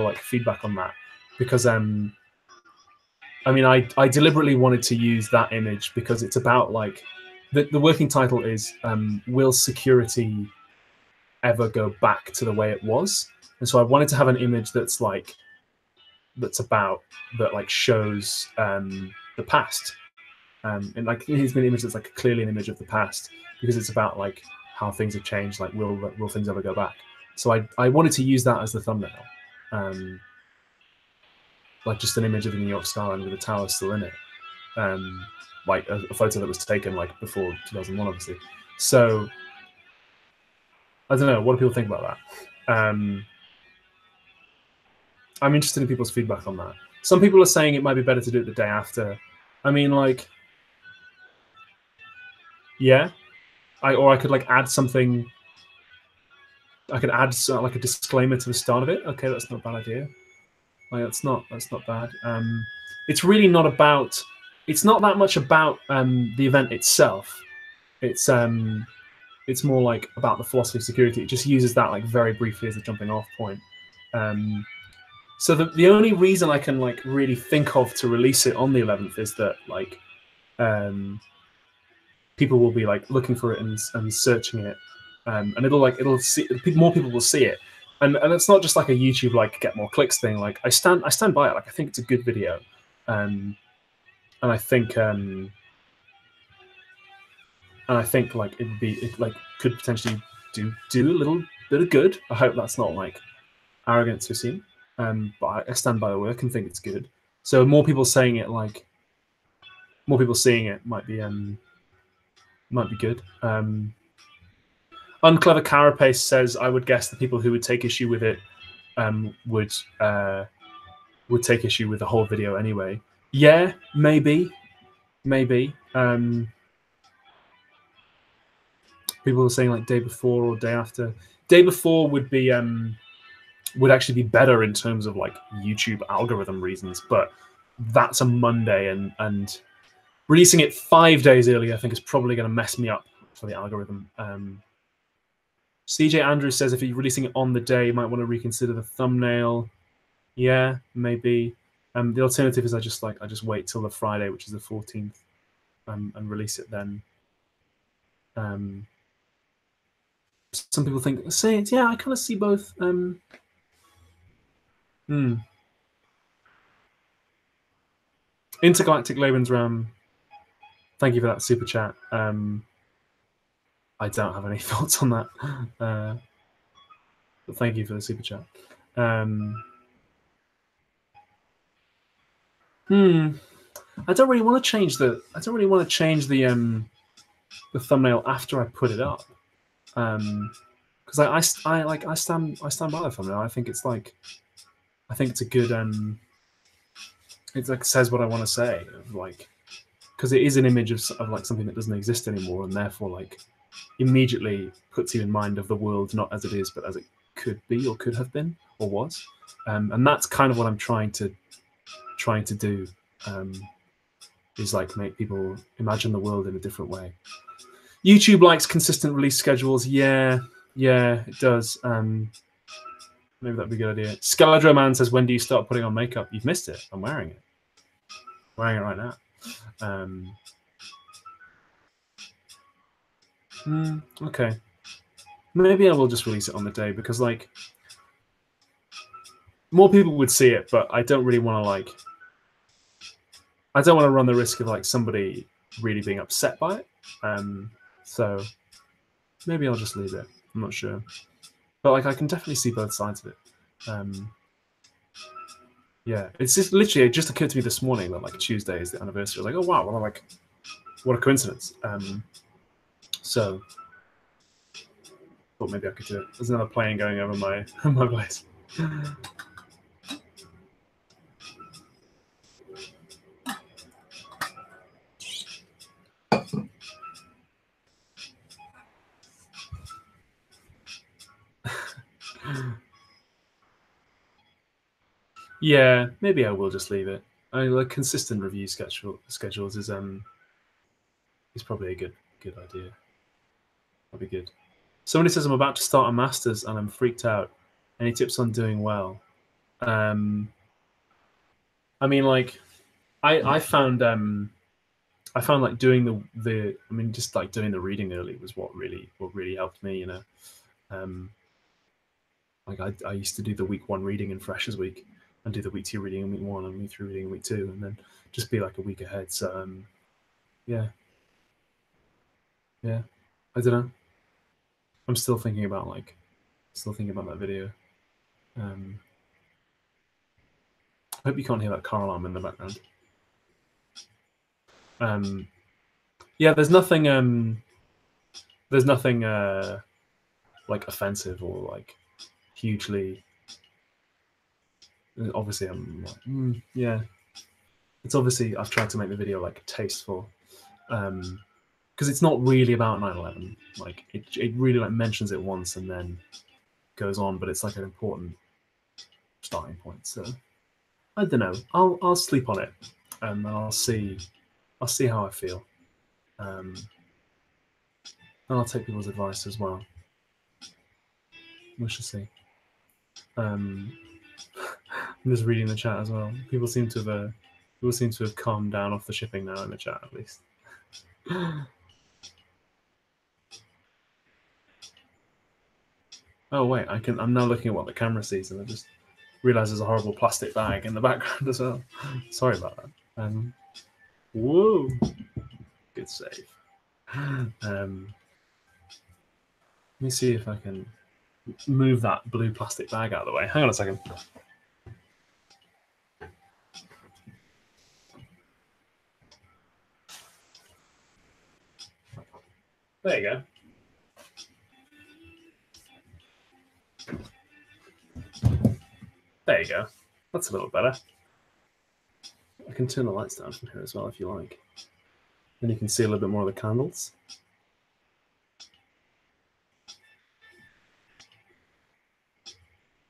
like feedback on that? Because I mean, I deliberately wanted to use that image because it's about like the working title is will security ever go back to the way it was? And so I wanted to have an image that's like shows the past. And like here's an image that's like clearly an image of the past because it's about like how things have changed. Like will things ever go back? So I wanted to use that as the thumbnail, like just an image of the New York skyline with the tower still in it, like a photo that was taken like before 2001, obviously. So I don't know. What do people think about that? I'm interested in people's feedback on that. Some people are saying it might be better to do it the day after. I mean, like, yeah, I could like add something. I could add like a disclaimer to the start of it. Okay, that's not a bad idea. Like that's not bad. It's really not about. It's not that much about the event itself. It's more like about the philosophy of security. It just uses that like very briefly as a jumping off point. So the only reason I can like really think of to release it on the 11th is that like people will be like looking for it and searching it, and more people will see it, and it's not just like a YouTube like get more clicks thing. Like I stand by it. Like I think it's a good video, and I think like it like could potentially do a little bit of good. I hope that's not like arrogant to assume. But I stand by the work and think it's good. So more people saying it, like more people seeing it, might be good. Unclever Carapace says, I would guess the people who would take issue with it would take issue with the whole video anyway. Yeah, maybe. People are saying like day before or day after. Day before would be would actually be better in terms of like YouTube algorithm reasons, but that's a Monday, and releasing it 5 days early, I think, is probably going to mess me up for the algorithm. CJ Andrews says if you're releasing it on the day, you might want to reconsider the thumbnail. Yeah, maybe. The alternative is I just wait till the Friday, which is the 14th, and release it then. Some people think, yeah, I kind of see both. Intergalactic Lebensraum, thank you for that super chat. I don't have any thoughts on that, but thank you for the super chat. I don't really want to change the. The thumbnail after I put it up, because I stand by the thumbnail. I think it's like, I think it's a good. It like says what I want to say, like, because it is an image of like something that doesn't exist anymore, and therefore like immediately puts you in mind of the world not as it is, but as it could be or could have been or was, and that's kind of what I'm trying to do. Is like make people imagine the world in a different way. YouTube likes consistent release schedules. Yeah, it does. Maybe that'd be a good idea. Scaladro Man says, when do you start putting on makeup? You've missed it. I'm wearing it. I'm wearing it right now. Okay. Maybe I will just release it on the day because like more people would see it, but I don't really want to like. I don't want to run the risk of like somebody really being upset by it. So maybe I'll just leave it. I'm not sure, but like I can definitely see both sides of it. Yeah, it's just literally it just occurred to me this morning that like Tuesday is the anniversary. I was like, oh wow, what a coincidence. So thought maybe I could do it. There's another plane going over my my place. Yeah, maybe I will just leave it. I mean, like consistent review schedules is probably a good idea. That'd be good. Somebody says I'm about to start a master's and I'm freaked out. Any tips on doing well? Um, I mean, like I found like doing the I mean just like doing the reading early was what really helped me. You know, um, like I used to do the week one reading in Freshers Week and do the week two reading in week one and week three reading in week two, and then just be like a week ahead. So yeah, yeah. I don't know. I'm still thinking about that video. Um, I hope you can't hear that car alarm in the background. Um, yeah, there's nothing like offensive or like hugely. Obviously, I'm like, yeah. It's obviously I've tried to make the video like tasteful, because it's not really about 9/11. Like it really like mentions it once and then goes on, but it's like an important starting point. So I don't know. I'll sleep on it, and I'll see how I feel. Um, and I'll take people's advice as well. We shall see. Um, I'm just reading the chat as well. People seem to have calmed down off the shipping now in the chat at least. Oh wait, I'm now looking at what the camera sees, and I just realised there's a horrible plastic bag in the background as well. Sorry about that. Whoa, good save. Let me see if I can move that blue plastic bag out of the way. Hang on a second. There you go. There you go. That's a little better. I can turn the lights down from here as well if you like. Then you can see a little bit more of the candles.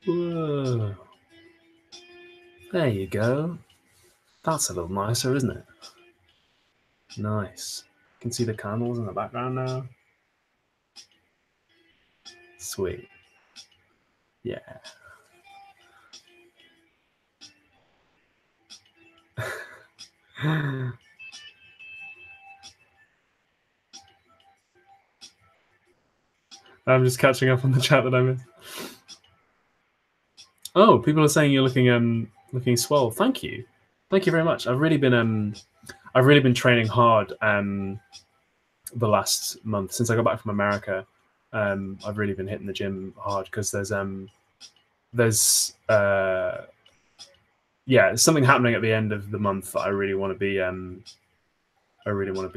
Whoa. There you go. That's a little nicer, isn't it? Nice. You can see the candles in the background now. Sweet. Yeah. I'm just catching up on the chat that I missed. Oh, people are saying you're looking swell. Thank you very much. I've really been training hard the last month since I got back from America. I've really been hitting the gym hard because there's something happening at the end of the month that I really want to be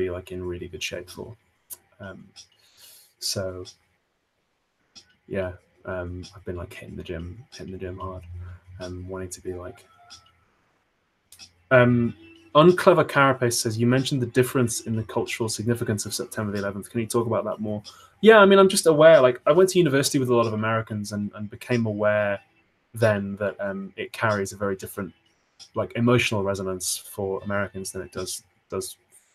like in really good shape for. So yeah, I've been like hitting the gym hard, wanting to be like. Unclever Carapace says you mentioned the difference in the cultural significance of September the 11th. Can you talk about that more? Yeah, I mean, I'm just aware. Like, I went to university with a lot of Americans and became aware then that it carries a very different, like, emotional resonance for Americans than it does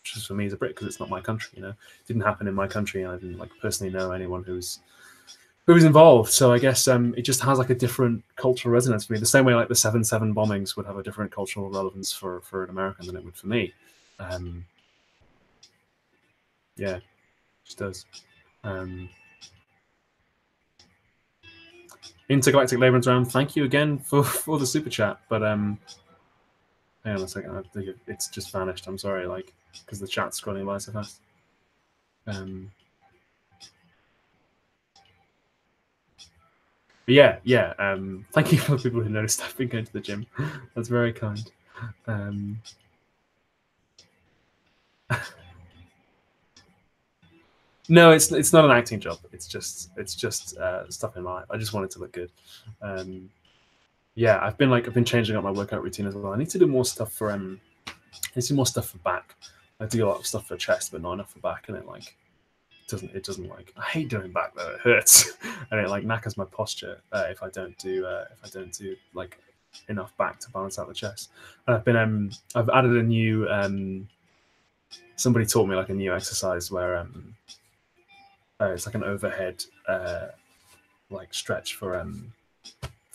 just for me as a Brit, because it's not my country. You know, it didn't happen in my country, and I didn't like personally know anyone who was involved. So I guess it just has like a different cultural resonance for me. The same way like the 7/7 bombings would have a different cultural relevance for an American than it would for me. Yeah, it just does. Intergalactic Labourers Round, thank you again for the super chat. But hang on a second, I think it's just vanished. I'm sorry, like because the chat's scrolling by so fast. But yeah. Thank you for the people who noticed I've been going to the gym. That's very kind. No, it's not an acting job. It's just stuff in my life. I just want it to look good. Yeah, I've been changing up my workout routine as well. I need to do more stuff for I need to do more stuff for back. I do a lot of stuff for chest, but not enough for back, and it doesn't like, I hate doing back though. It hurts and it like knackers my posture if I don't do like enough back to balance out the chest. And I've added a new somebody taught me like a new exercise where it's like an overhead like stretch for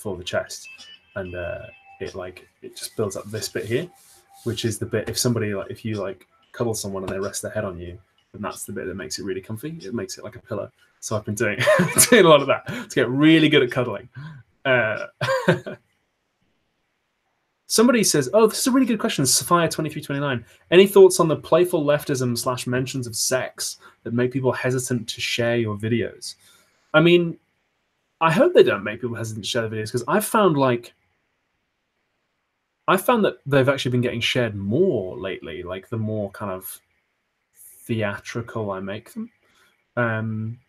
the chest, and it just builds up this bit here, which is the bit if you like cuddle someone and they rest their head on you, then that's the bit that makes it really comfy. It makes it like a pillow. So I've been doing doing a lot of that to get really good at cuddling. Somebody says, "Oh, this is a really good question." Sophia2329. Any thoughts on the playful leftism / mentions of sex that make people hesitant to share your videos? I mean, I hope they don't make people hesitant to share the videos, because I found that they've actually been getting shared more lately. Like the more kind of theatrical I make them.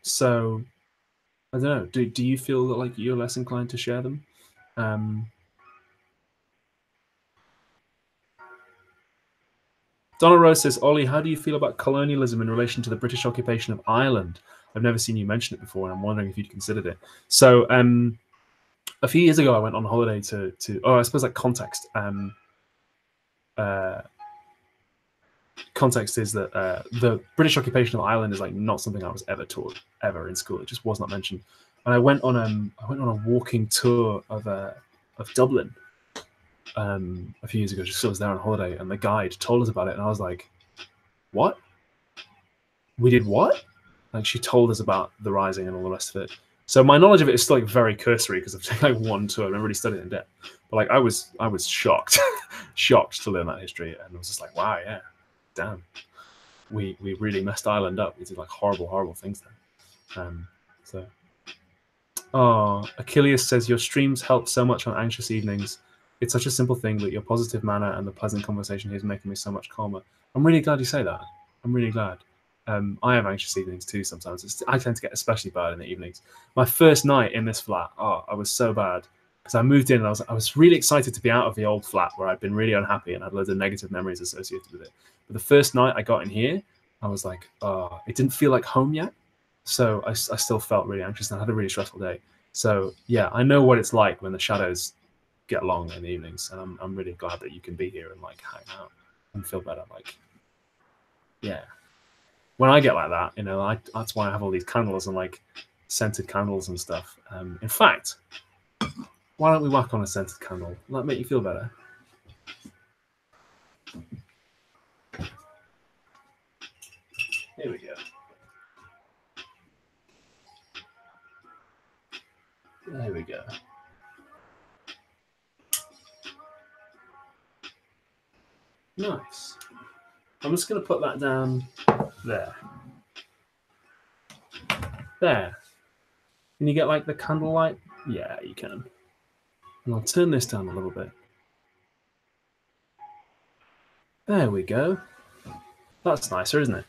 So I don't know. Do you feel that like you're less inclined to share them? Donna Rose says, Ollie, how do you feel about colonialism in relation to the British occupation of Ireland? I've never seen you mention it before, and I'm wondering if you'd considered it. So a few years ago, I went on holiday to I suppose like context. Context is that the British occupation of Ireland is like not something I was ever taught ever in school. It just was not mentioned. And I went on a walking tour of Dublin a few years ago, just so I was there on holiday, and the guide told us about it, and I was like, what? We did what? Like, she told us about the Rising and all the rest of it. So my knowledge of it is still like very cursory, because I've taken like one tour and I've really studied it in depth. But like I was shocked, shocked to learn that history, and I was just like, wow, yeah, damn, we really messed Ireland up. We did like horrible things there. So, Achilles says, your streams help so much on anxious evenings. It's such a simple thing, but your positive manner and the pleasant conversation here is making me so much calmer. I'm really glad you say that. I'm really glad. I have anxious evenings too sometimes. I tend to get especially bad in the evenings. My first night in this flat, I was so bad, because I moved in and I was really excited to be out of the old flat where I'd been really unhappy and had loads of negative memories associated with it. But the first night I got in here, I was like, it didn't feel like home yet. So I still felt really anxious, and I had a really stressful day. So yeah, I know what it's like when the shadows get long in the evenings, and I'm really glad that you can be here and like hang out and feel better. Like, yeah, when I get like that, that's why I have all these candles and like scented candles and stuff. In fact, why don't we whack on a scented candle? Will that make you feel better? Here we go. There we go. Nice. I'm just going to put that down there. There. Can you get like the candlelight? Yeah, you can. And I'll turn this down a little bit. There we go. That's nicer, isn't it?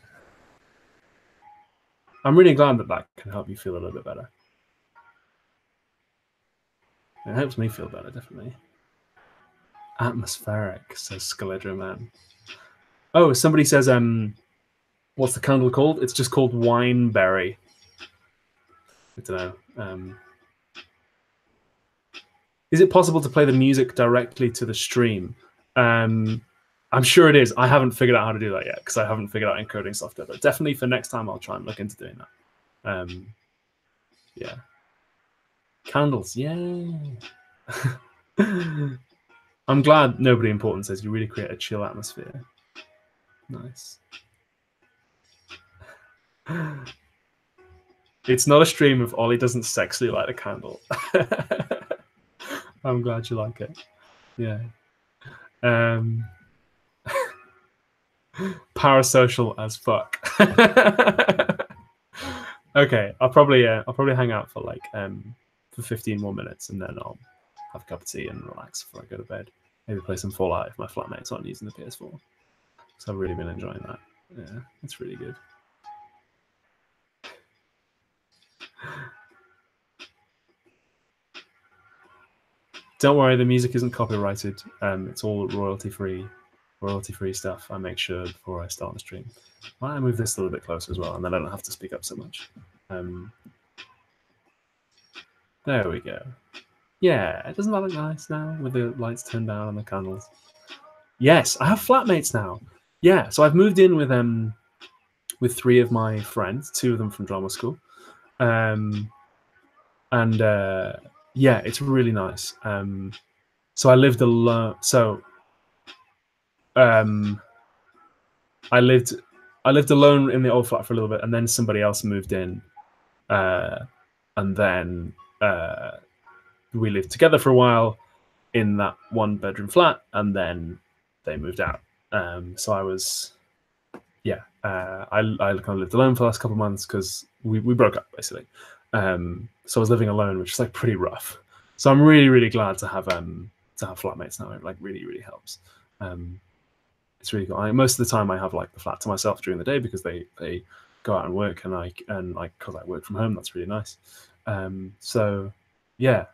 I'm really glad that can help you feel a little bit better. It helps me feel better, definitely. Atmospheric, says Scaledra Man. Oh, somebody says, what's the candle called? It's just called Wineberry. I don't know. Is it possible to play the music directly to the stream? I'm sure it is. I haven't figured out how to do that yet, because I haven't figured out encoding software. But definitely for next time, I'll try and look into doing that. Yeah. Candles, yeah. I'm glad nobody important says you really create a chill atmosphere. Nice. It's not a stream if Ollie doesn't sexily light a candle. I'm glad you like it. Yeah. Parasocial as fuck. Okay, I'll probably hang out for like for 15 more minutes, and then I'll have a cup of tea and relax before I go to bed. Maybe play some Fallout if my flatmate's not using the PS4. So I've really been enjoying that. Yeah, it's really good. Don't worry, the music isn't copyrighted. It's all royalty-free stuff. I make sure before I start the stream. Why don't I move this a little bit closer as well, and then I don't have to speak up so much. There we go. Yeah, doesn't that look nice now with the lights turned down and the candles? Yes, I have flatmates now. Yeah, so I've moved in with 3 of my friends, 2 of them from drama school, and yeah, it's really nice. So I lived alone. So I lived alone in the old flat for a little bit, and then somebody else moved in, and then we lived together for a while in that 1-bedroom flat, and then they moved out. So I was, yeah, I kind of lived alone for the last couple of months because we broke up basically. So I was living alone, which is like pretty rough. So I'm really, really glad to have flatmates now. It like really helps. It's really cool. Most of the time I have like the flat to myself during the day because they go out and work, and because I work from home, that's really nice. So yeah,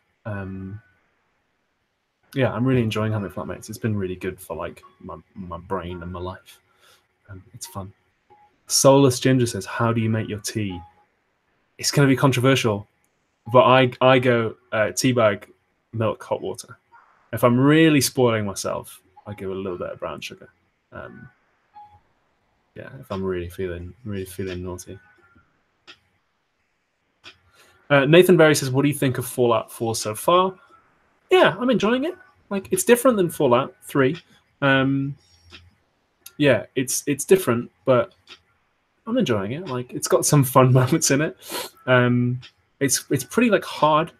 yeah, I'm really enjoying having flatmates. It's been really good for like my brain and my life. It's fun. Soulless Ginger says, "How do you make your tea?" It's going to be controversial, but I go teabag, milk, hot water. If I'm really spoiling myself, I give a little bit of brown sugar. Yeah, if I'm really feeling naughty. Nathan Berry says, "What do you think of Fallout 4 so far?" Yeah, I'm enjoying it. Like, it's different than Fallout 3. Yeah, it's different, but I'm enjoying it. Like, it's got some fun moments in it. It's pretty like hard.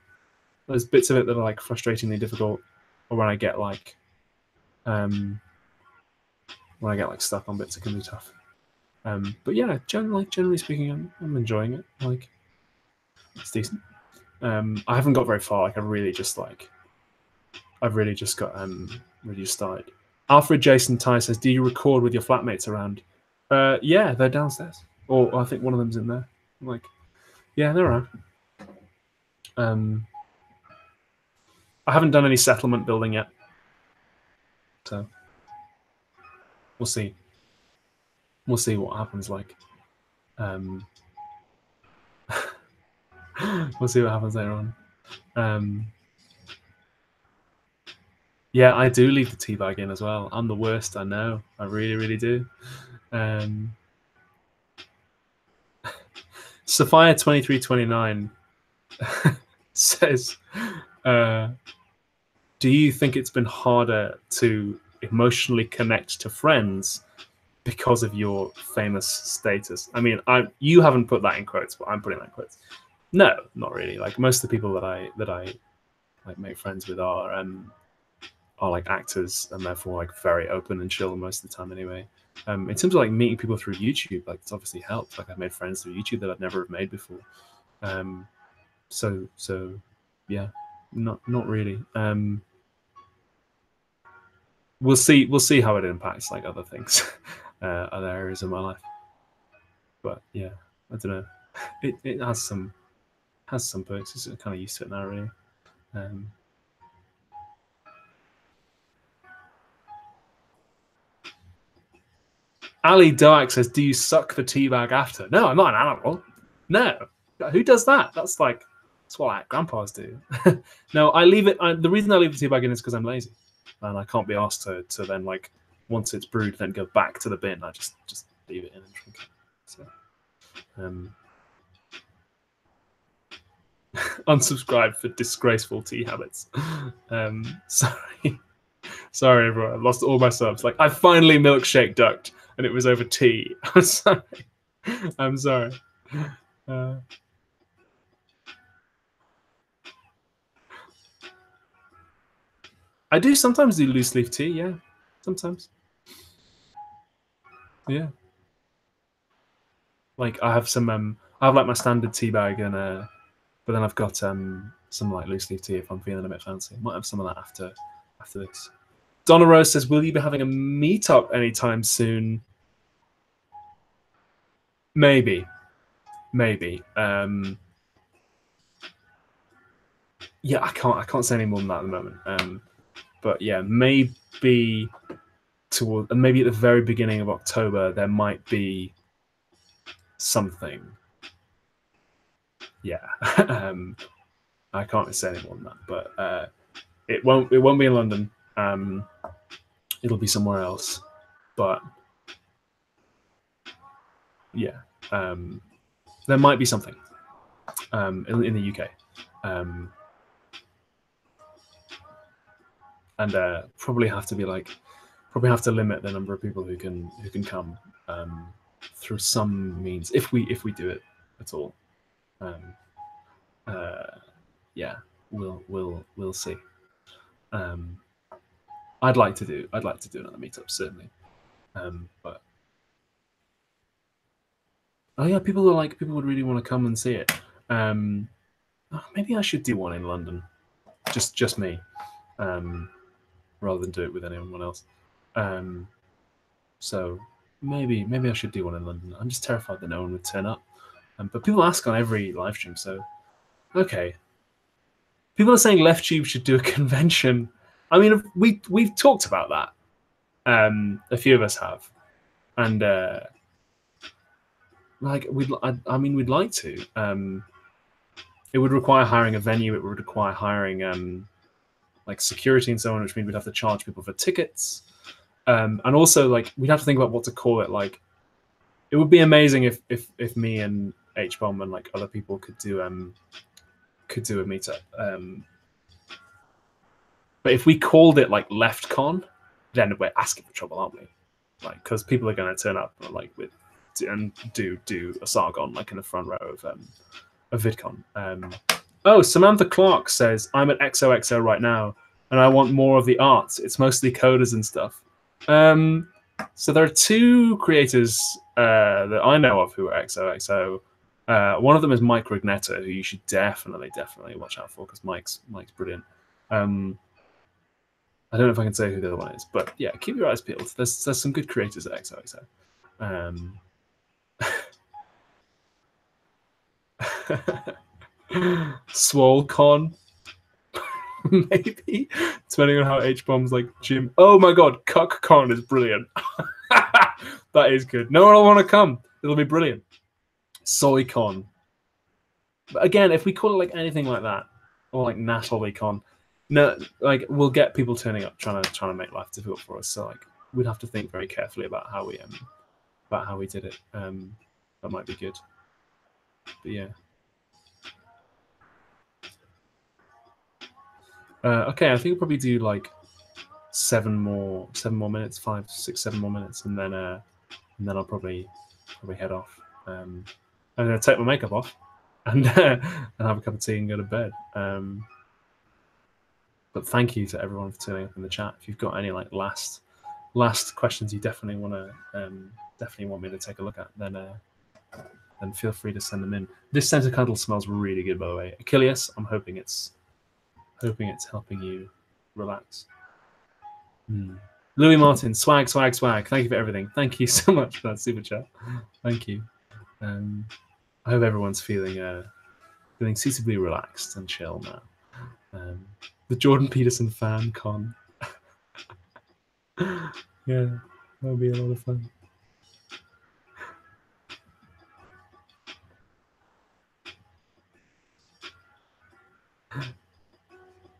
There's bits of it that are like frustratingly difficult, or when I get like stuck on bits, it can be tough. But yeah, generally speaking, I'm enjoying it. Like, it's decent. I haven't got very far. Like, I've really just got really started. Alfred Jason Ty says, "Do you record with your flatmates around?" Yeah, they're downstairs, or I think one of them's in there. Like, yeah, they're around. I haven't done any settlement building yet, so we'll see. We'll see what happens. Like, we'll see what happens later on. Yeah, I do leave the tea bag in as well. I'm the worst, I know. I really do. Sophia2329 says, "Do you think it's been harder to emotionally connect to friends because of your famous status?" I mean, you haven't put that in quotes, but I'm putting that in quotes. No, not really. Like, most of the people that I like make friends with are like actors, and therefore like very open and chill most of the time anyway. In terms of like meeting people through YouTube, like, it's obviously helped. Like, I've made friends through YouTube that I'd never have made before. So yeah, not really. We'll see how it impacts like other things, other areas of my life. But yeah, I don't know. It has some perks. It's kind of used to it now, really. Ali Doak says, "Do you suck the tea bag after?" No, I'm not an animal. No, who does that? That's what like grandpas do. No, I leave it. The reason I leave the tea bag in is because I'm lazy, and I can't be asked to then, like, once it's brewed, then go back to the bin. I just leave it in and drink it. So, unsubscribe for disgraceful tea habits. Sorry everyone, I lost all my subs. Like, I finally milkshake ducked, and it was over tea. I'm sorry. I'm sorry. I do sometimes do loose leaf tea. Yeah, sometimes. Yeah. Like, I have some. I have like my standard tea bag, and but then I've got some like loose leaf tea if I'm feeling a bit fancy. Might have some of that after this. Donna Rose says, "Will you be having a meetup anytime soon?" Maybe. yeah, I can't say any more than that at the moment. But yeah, maybe maybe at the very beginning of October there might be something. Yeah, I can't say any more than that. But it won't be in London. It'll be somewhere else. But yeah, there might be something in the UK. And probably have to limit the number of people who can come through some means if we do it at all. Um, uh, yeah, we'll see. Um, I'd like to do another meetup certainly. But oh yeah, people would really want to come and see it. Maybe I should do one in London, just me, um, rather than do it with anyone else. Um, So maybe I should do one in London. I'm just terrified that no one would turn up. But people ask on every live stream, so okay. People are saying Left Tube should do a convention. I mean, we've talked about that. A few of us have, and like we'd like to. It would require hiring a venue. It would require hiring like security and so on, which means we'd have to charge people for tickets. And also like we'd have to think about what to call it. Like it would be amazing if me and H Bomb and like other people could do a meetup. But if we called it like LeftCon, then we're asking for trouble, aren't we? Like because people are going to turn up like with and do a Sargon like in the front row of VidCon. Oh, Samantha Clark says I'm at XOXO right now, and I want more of the art. It's mostly coders and stuff. So there are two creators that I know of who are XOXO. One of them is Mike Rignetta, who you should definitely watch out for because Mike's brilliant. I don't know if I can say who the other one is, but yeah, keep your eyes peeled. There's some good creators at XOXO. SwoleCon, maybe, depending on how H-Bomb's like Jim. Oh my god, CuckCon is brilliant. That is good. No one will want to come. It'll be brilliant. SoyCon. But again, if we call it like anything like that, or like NatalieCon, no, like we'll get people turning up trying to make life difficult for us. So like we'd have to think very carefully about how we did it. That might be good. But yeah. Okay, I think we'll probably do like 7 more minutes, 5, 6, 7 more minutes, and then I'll probably head off. I'm gonna take my makeup off and and have a cup of tea and go to bed. But thank you to everyone for turning up in the chat. If you've got any like last questions you definitely want me to take a look at, then feel free to send them in. This scented candle smells really good, by the way. Achilles, I'm hoping it's helping you relax. Louis Martin, swag. Thank you for everything. Thank you so much for that super chat. Thank you. I hope everyone's feeling suitably relaxed and chill now. The Jordan Peterson fan con. Yeah, that'll be a lot of fun.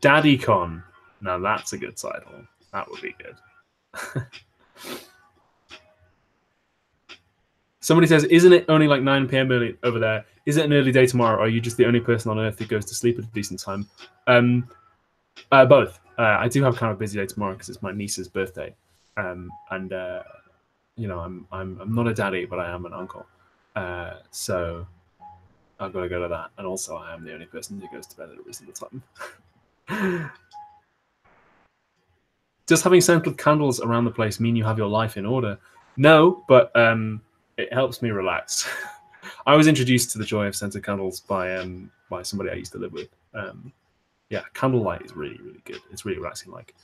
DaddyCon. Now that's a good title. That would be good. Somebody says, isn't it only like 9 p.m. early over there? Is it an early day tomorrow, or are you just the only person on Earth who goes to sleep at a decent time? Both. I do have kind of a busy day tomorrow because it's my niece's birthday, and you know, I'm not a daddy, but I am an uncle. So I've got to go to that, and also I am the only person who goes to bed at a reasonable time. Does having scented candles around the place mean you have your life in order? No, but it helps me relax. I was introduced to the joy of scented candles by somebody I used to live with. Yeah, candlelight is really, really good. It's really relaxing. Like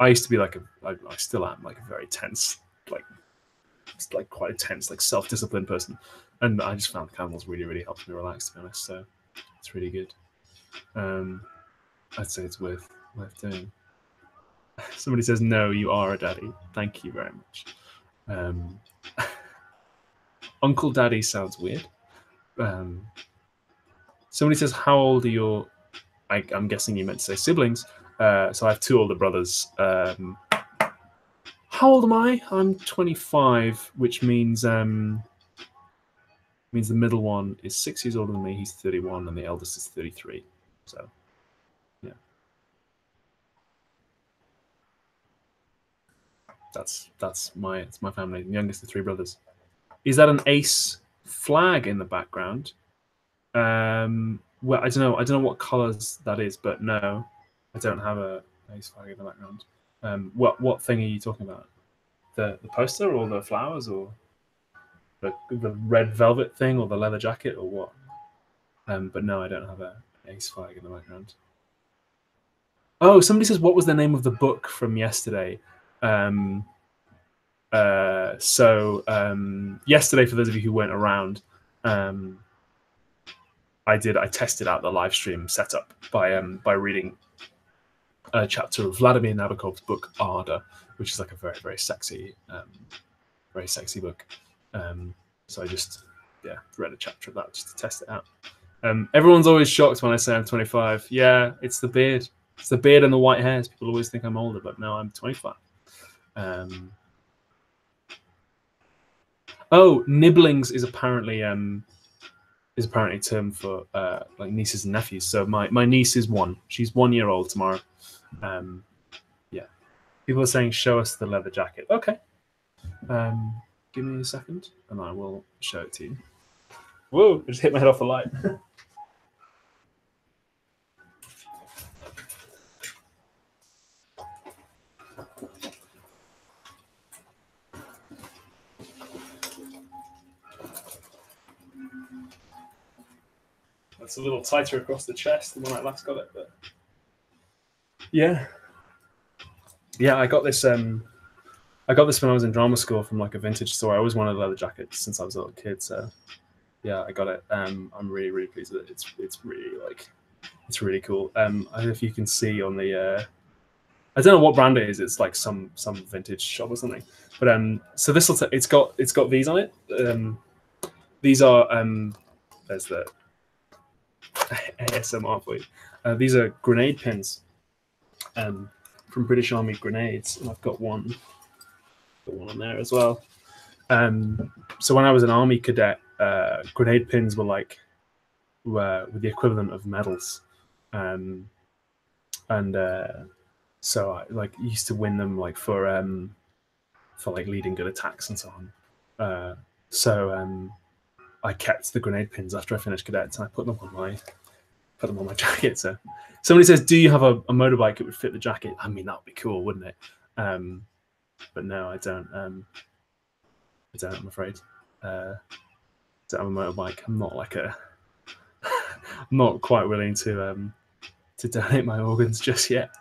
I used to be I still am like a very tense, like quite a tense, like self-disciplined person, and I just found candles really, really helps me relax. To be honest, so it's really good. I'd say it's worth doing. Somebody says, no, you are a daddy. Thank you very much. Uncle Daddy sounds weird. Somebody says, how old are your... I'm guessing you meant to say siblings. So I have 2 older brothers. How old am I? I'm 25, which means the middle one is 6 years older than me. He's 31, and the eldest is 33. So, yeah. That's my family. The youngest of 3 brothers. Is that an ace flag in the background? Well, I don't know. I don't know what colors that is, but no, I don't have a ace flag in the background. What thing are you talking about? The poster or the flowers or the red velvet thing or the leather jacket or what? But no, I don't have a ace flag in the background. Oh, somebody says, what was the name of the book from yesterday? Yesterday, for those of you who weren't around, I tested out the live stream setup by reading a chapter of Vladimir Nabokov's book Arda, which is like a very, very sexy book. So I just read a chapter of that just to test it out. Everyone's always shocked when I say I'm 25. Yeah, it's the beard. It's the beard and the white hairs. People always think I'm older, but no, I'm 25. Oh, nibblings is apparently a term for like nieces and nephews. So my niece is 1. She's 1 year old tomorrow. Yeah. People are saying, show us the leather jacket. Okay. Give me a second and I will show it to you. Whoa, I just hit my head off the light. That's a little tighter across the chest than when I last got it, but yeah, I got this. I got this when I was in drama school from like a vintage store. I always wanted a leather jacket since I was a little kid, so yeah, I got it. I'm really, really pleased with it. It's really cool. I don't know if you can see on the. I don't know what brand it is. It's like some vintage shop or something. But so this will. It's got these on it. These are there's the ASMR for you. These are grenade pins from British Army grenades, and I've got one on there as well. So when I was an army cadet, grenade pins were the equivalent of medals, so I used to win them for leading good attacks and so on. I kept the grenade pins after I finished cadets, and I put them on my jacket. So somebody says, "Do you have a motorbike that would fit the jacket?" I mean, that would be cool, wouldn't it? But no, I don't. I'm afraid. I don't have a motorbike. I'm not I'm not quite willing to donate my organs just yet.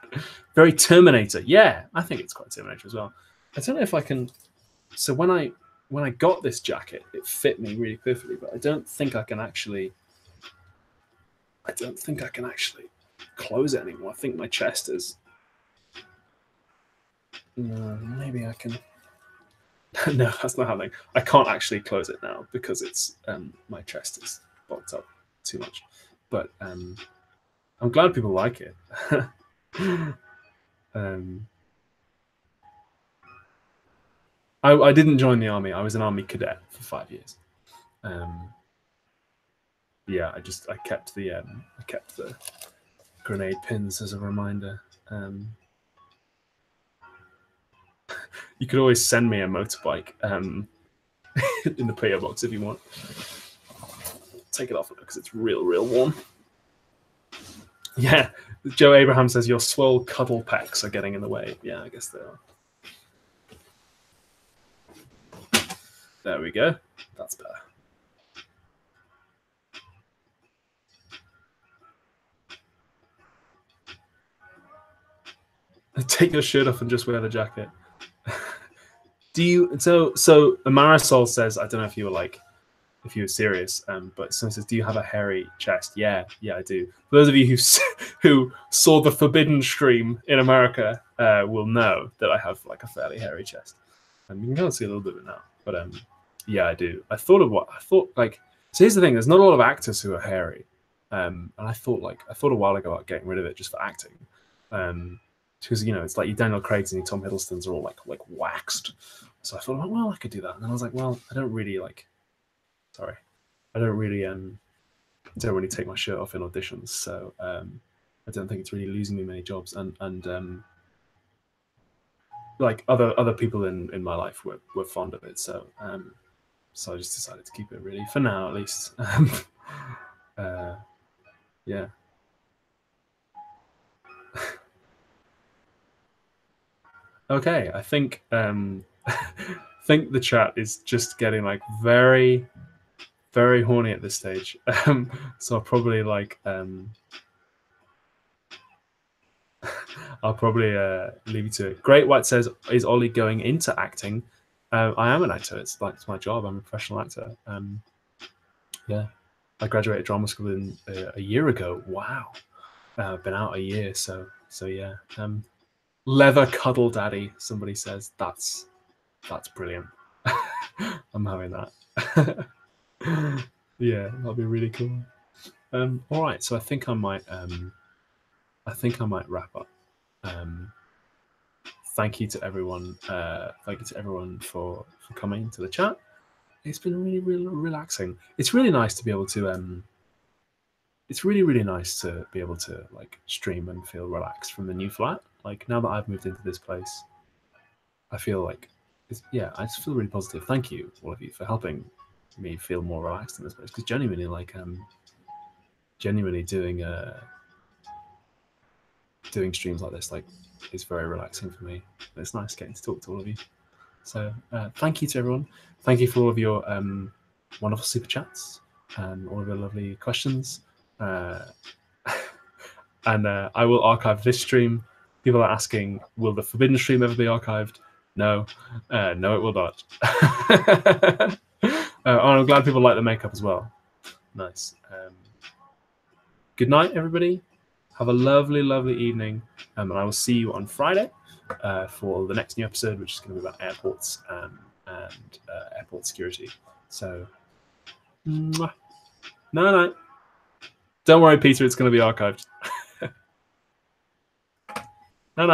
Very Terminator. Yeah, I think it's quite Terminator as well. I don't know if I can. So when I got this jacket, it fit me really perfectly, but I don't think I can actually close it anymore. I think my chest is. No, maybe I can. No, that's not happening. I can't actually close it now because it's my chest is bulked up too much. But I'm glad people like it. I didn't join the army. I was an army cadet for 5 years. Yeah, I kept the grenade pins as a reminder. You could always send me a motorbike in the PO box if you want. Take it off because it's real warm. Yeah, Joe Abraham says your swole cuddle pecs are getting in the way. Yeah, I guess they are. There we go. That's better. Take your shirt off and just wear the jacket. Do you? So Marisol says, I don't know if if he was serious. But someone says, "Do you have a hairy chest?" Yeah, I do. For those of you who saw the Forbidden stream in America, will know that I have like a fairly hairy chest. And you can kind of see a little bit of it now. But yeah, I do. I thought like. So here's the thing: there's not a lot of actors who are hairy, and I thought a while ago about getting rid of it just for acting, because it's like your Daniel Craig's and your Tom Hiddleston's are all like waxed. So I thought, well, I could do that, and then I was like, well, I don't really don't really take my shirt off in auditions, so I don't think it's really losing me many jobs, and like other people in my life were fond of it, so I just decided to keep it, really, for now at least. Yeah. Okay, I think think the chat is just getting like very, very horny at this stage. So I'll probably I'll probably leave you to it. Great White says, "Is Ollie going into acting?" I am an actor. It's my job. I'm a professional actor. Yeah, I graduated drama school a year ago. Wow, I've been out a year. So yeah. Leather cuddle daddy. Somebody says that's brilliant. I'm having that. Yeah, that'll be really cool. All right, so I think I might wrap up. Thank you to everyone. Thank you to everyone for coming to the chat. It's been really, really relaxing. It's really nice to be able to. It's really, really nice to be able to like stream and feel relaxed from the new flat. Like now that I've moved into this place, I feel like I just feel really positive. Thank you, all of you, for helping me feel more relaxed in this place. Because genuinely, doing streams like this, is very relaxing for me. It's nice getting to talk to all of you. So thank you to everyone. Thank you for all of your wonderful super chats and all of your lovely questions. And I will archive this stream. People are asking, will the Forbidden stream ever be archived? No, no, it will not. I'm glad people like the makeup as well. Nice. Good night, everybody. Have a lovely, lovely evening, and I will see you on Friday for the next new episode, which is going to be about airports and airport security. So, no. Don't worry, Peter. It's going to be archived. No.